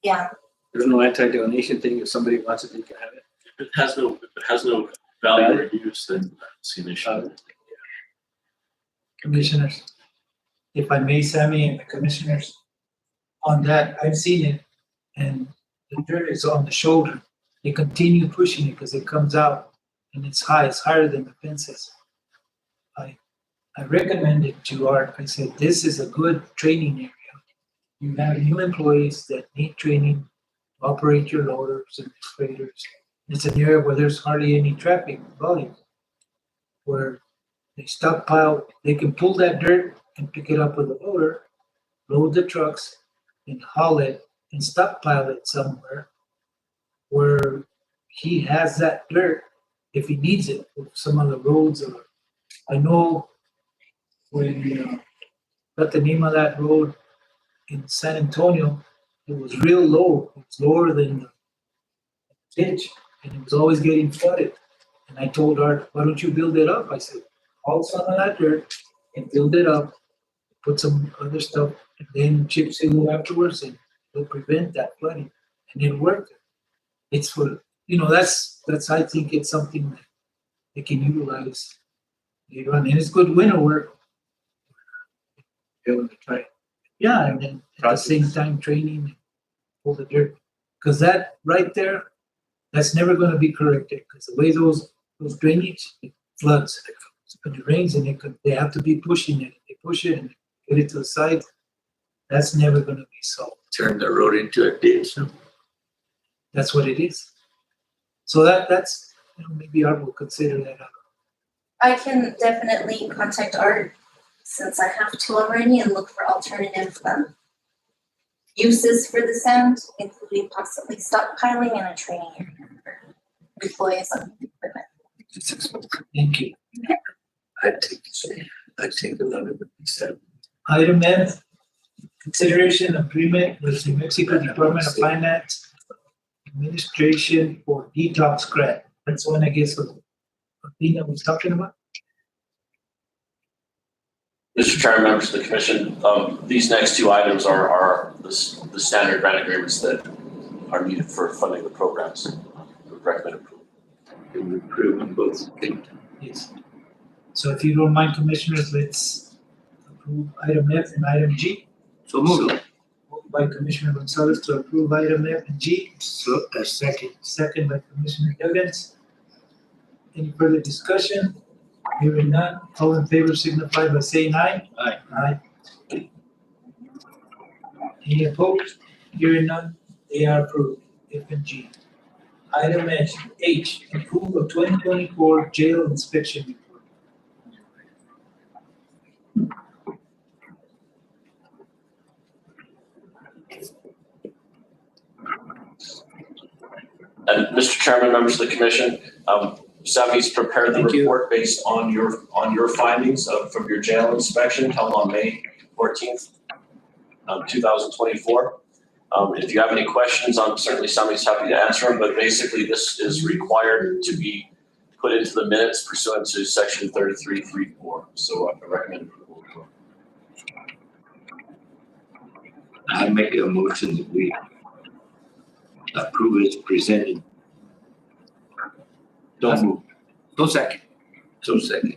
Yeah. There's no anti-donation thing. If somebody wants it, they can have it. It has no value reduced, then it's an issue. Commissioners, if I may, Sammy and the commissioners, on that, I've seen it, and the dirt is on the shoulder. They continue pushing it because it comes out and it's high, it's higher than the fences. I recommended to Art, I said, this is a good training area. You have new employees that need training to operate your loaders and graders. It's an area where there's hardly any traffic volume, where they stockpile, they can pull that dirt and pick it up with a loader, load the trucks and haul it and stockpile it somewhere where he has that dirt if he needs it, or some of the roads. Or I know when got the name of that road in San Antonio, it was real low. It was lower than the ditch, and it was always getting flooded. And I told Art, why don't you build it up? I said, haul some of that dirt and build it up, put some other stuff, and then chip seal it afterwards, and it'll prevent that flooding. And it worked. It's for, that's I think it's something that they can utilize later on. And it's good winter work. Able to try. Yeah, and then at the same time training and pull the dirt. Because that right there, that's never going to be corrected. Because the way those drainage, it floods. When it rains and they have to be pushing it. They push it and get it to the side. That's never going to be solved. Turn the road into a ditch. That's what it is. So that's maybe Art will consider that. I can definitely contact Art since I have to already and look for alternative uses for the sand, including possibly stockpiling and a training area for employees on equipment. Thank you. I take a lot of what you said. Item F, consideration agreement with New Mexico Department of Finance Administration for detox grant. That's one, I guess, Athena was talking about. Mr. Chairman, members of the commission, these next two items are the standard grant agreements that are needed for funding the programs. We recommend approval. We approve on both. Yes. So if you don't mind, commissioners, let's approve item F and item G. So moved. Moved by Commissioner Gonzalez to approve item F and G. So a second. Second by Commissioner Duggins. Any further discussion? Hearing none, all in favor signify by saying aye. Aye. Aye. Any opposed? Hearing none, they are approved. F and G. Item H, approval of 2024 jail inspection report. And Mr. Chairman, members of the commission, Sammy's prepared the report based on your findings from your jail inspection held on May 14th, 2024. If you have any questions, certainly Sammy's happy to answer them, but basically this is required to be put into the minutes pursuant to section 3334. So I recommend approval. I make a motion that we approve as presented. Don't move. No second. So second.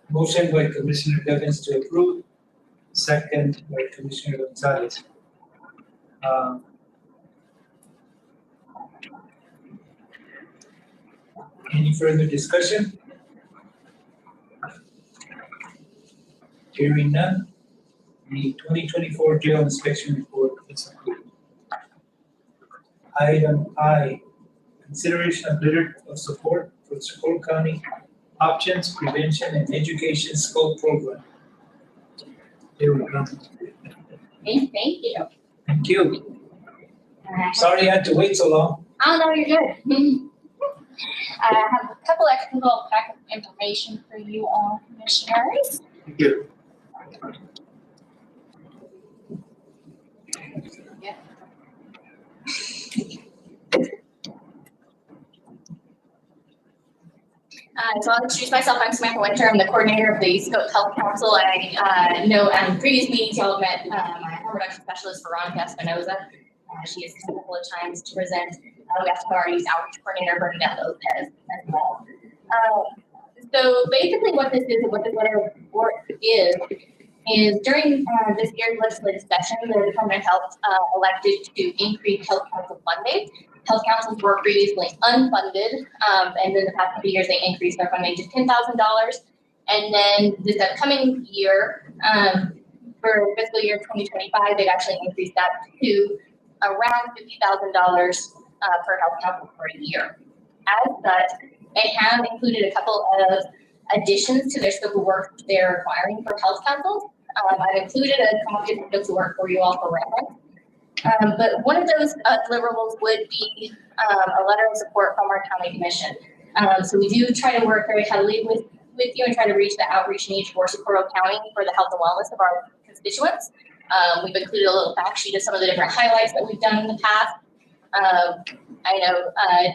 Motion by Commissioner Duggins to approve, second by Commissioner Gonzalez. Any further discussion? Hearing none, the 2024 jail inspection report is approved. Item I, consideration of letter of support for the Socorro County Options Prevention and Education Scope Program. Here we go. Thank you. Thank you. Sorry you had to wait so long. Oh, no, you're good. I have a couple extra little packet of information for you all, commissioners. Thank you. So I'll introduce myself. I'm Samantha Winter. I'm the coordinator of the Scope Health Council. I know in previous meetings y'all have met my harm reduction specialist, Veronica Espinoza. She has come a couple of times to present We also have our youth outreach coordinator burning down those as well. So basically what this is, what this letter of support is during this year's legislative session, the Department of Health elected to increase health council funding. Health councils were previously unfunded, and in the past couple of years, they increased their funding to $10,000. And then this upcoming year, for fiscal year 2025, they've actually increased that to around $50,000 per health council for a year. As such, they have included a couple of additions to their scope of work they're requiring for health councils. I've included a copy of the scope of work for you all for reference. But one of those deliverables would be a letter of support from our county commission. So we do try to work very heavily with you and try to reach the outreach needs for Socorro County for the health and wellness of our constituents. We've included a little fact sheet of some of the different highlights that we've done in the past. I know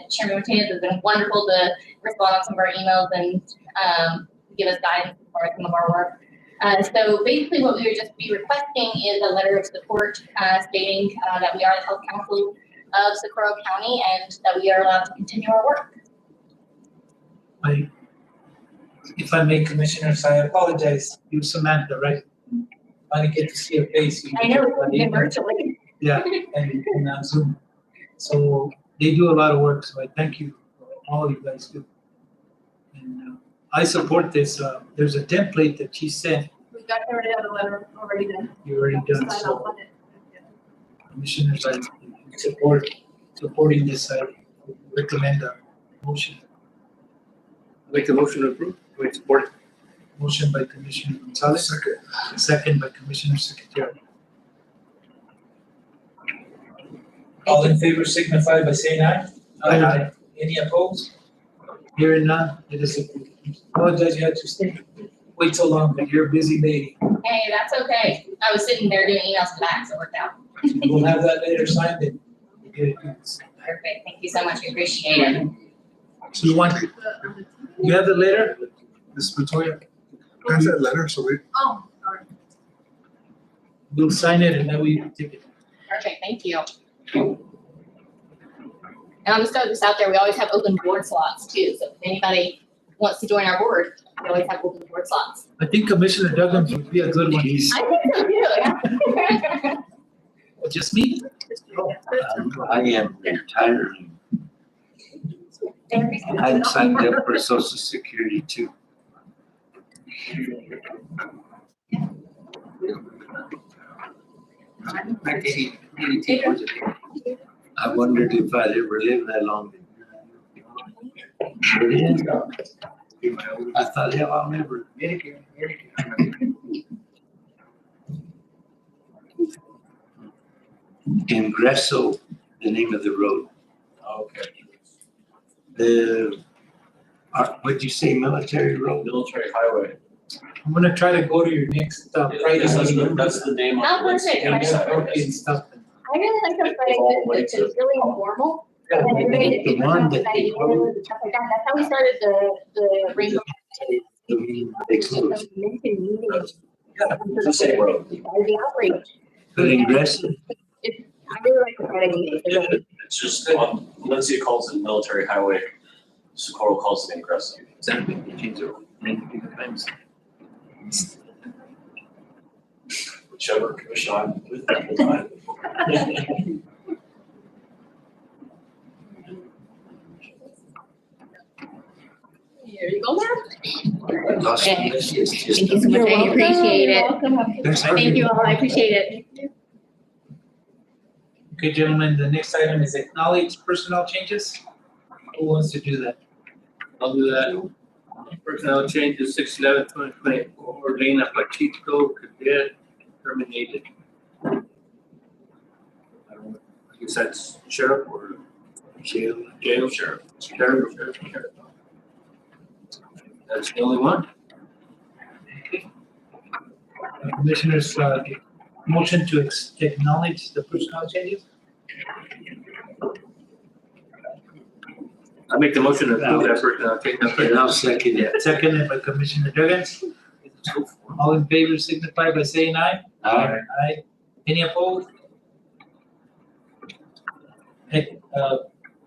Chairman Martinez has been wonderful to respond on some of our emails and give us guidance as far as some of our work. So basically what we would just be requesting is a letter of support stating that we are the Health Council of Socorro County and that we are allowed to continue our work. If I may, Commissioners, I apologize. You Samantha, right? I didn't get to see your face. I know, it's virtually. Yeah, and on Zoom. So they do a lot of work, so I thank you for all you guys do. And I support this. There's a template that she sent. We've got the letter already done. You already done, Sign so off on it. Commissioners, I supporting this. I recommend a motion. Make the motion to approve. Wait, support. Motion by Commissioner Gonzalez. Second by Commissioner Secretary. All in favor signify by saying aye. Aye. Any opposed? Hearing none, it is approved. Apologize you had to wait so long, but you're a busy lady. Hey, that's okay. I was sitting there doing emails to back, so it worked out. We'll have that later signed and we'll get it. Perfect. Thank you so much. We appreciate it. So you have the letter, Ms. Victoria? That's that letter, so we. Oh, all right. We'll sign it and then we take it. Perfect. Thank you. And I'll just throw this out there. We always have open board slots too. So if anybody wants to join our board, we always have open board slots. I think Commissioner Duggins would be a good one. I think so too. Yeah. Just me? I am retiring. I'm signed up for Social Security too. I wondered if I'd ever live that long. I thought, hell, I'll never. Ingreso, the name of the road. Okay. What'd you say, military road? Military highway. I'm gonna try to go to your next Friday. That's the name Not of perfect. And okay and stuff. I really like those Fridays. It's really informal. And everybody that The one that stuff they like that. That's how we started the rainbow. It's the same road. The outreach. But Ingreso, I really like the Friday meetings. They're really- It's just, Valencia calls it military highway, Socorro calls it Ingreso. Exactly. They changed their name a few times. Whichever commission I'm with at the time. Here you go, ma'am. Los Angeles is just. Thank you so much. I appreciate it. There's Thank you all. I appreciate it. Okay, gentlemen, the next item is acknowledge personnel changes. Who wants to do that? I'll do that. Personnel changes 6/11/2024. Lena Pacheco, cadet, terminated. I don't know. I guess that's sheriff or jail sheriff. Sheriff. That's the only one. Commissioners, motion to acknowledge the personnel changes. I make the motion to approve that personnel change. And I'll second it. Seconded by Commissioner Duggins. All in favor signify by saying aye. Aye. Aye. Any opposed? Hey,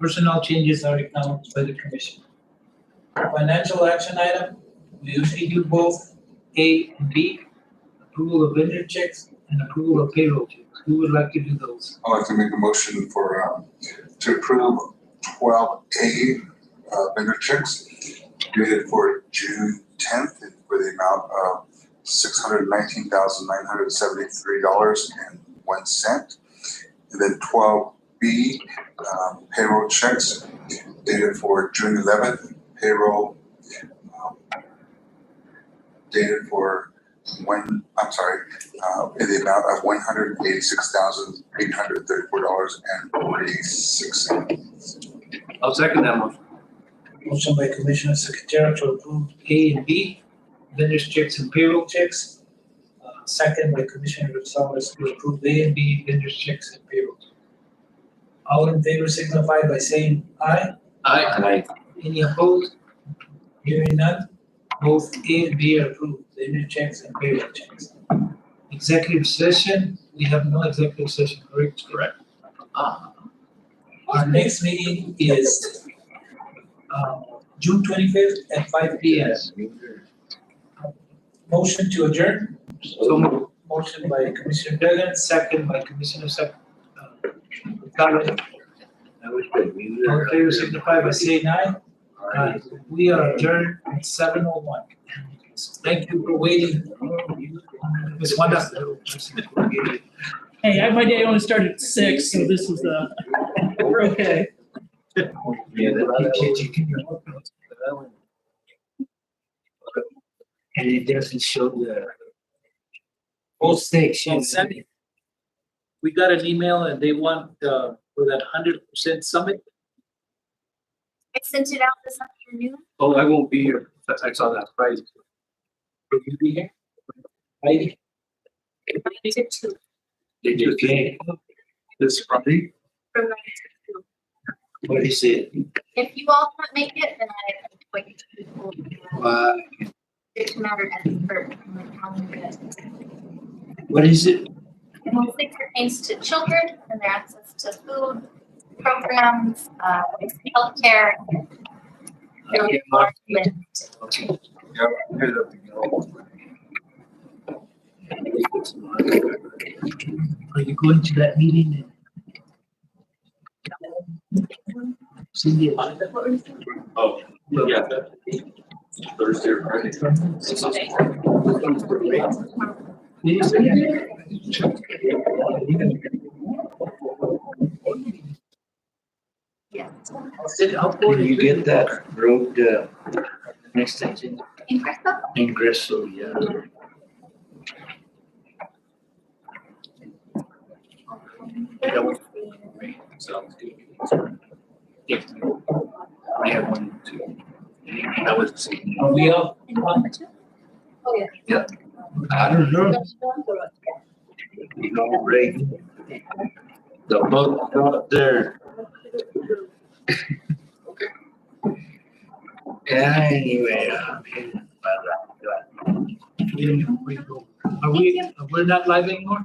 Personnel changes are acknowledged by the commission. Financial action item, we usually do both A and B, approval of vendor checks and approval of payroll checks. Who would like to do those? I'd like to make a motion for, to approve 12A vendor checks dated for June 10th for the amount of $619,973.01. And then 12B payroll checks dated for June 11th, payroll dated for in the amount of $186,834.46. I'll second that motion. Motion by Commissioner Secretary to approve A and B, vendors checks and payroll checks. Second by Commissioner Gonzalez to approve A and B, vendors checks and payroll. All in favor signify by saying aye. Aye. Any opposed? Hearing none, both A and B are approved, vendor checks and payroll checks. Executive session, we have no executive session, correct? Correct. Our next meeting is June 25th at 5 p.m. Motion to adjourn. So moved. Motion by Commissioner Duggan, second by Commissioner Gonzalez. All in favor signify by saying aye. Aye. We are adjourned at 7:01. Thank you for waiting. Ms. Wanda. Hey, my day only started at 6, so this is, we're okay. And it doesn't show the Well, section. Sandy, we got an email and they want, for that 100% summit. I sent it out this afternoon. Oh, I won't be here. I saw that Friday. Will you be here? Heidi? Did you get This Friday? From 9 to 2. what is it? If you all can't make it, then I'm going to subject matter expert from the calendar. What is it? It mostly pertains to children and their access to food programs, healthcare. Really large list. Are you going to that meeting? Cindy. Oh, yeah. Thursday or Friday. Can you get that road next station? Ingreso? Ingreso, yeah. Sounds good. We have 1, 2. That was the same. Are we up? Oh, yeah. Yeah. I don't know. No break. The boat out there. Yeah, anyway, We're not live anymore?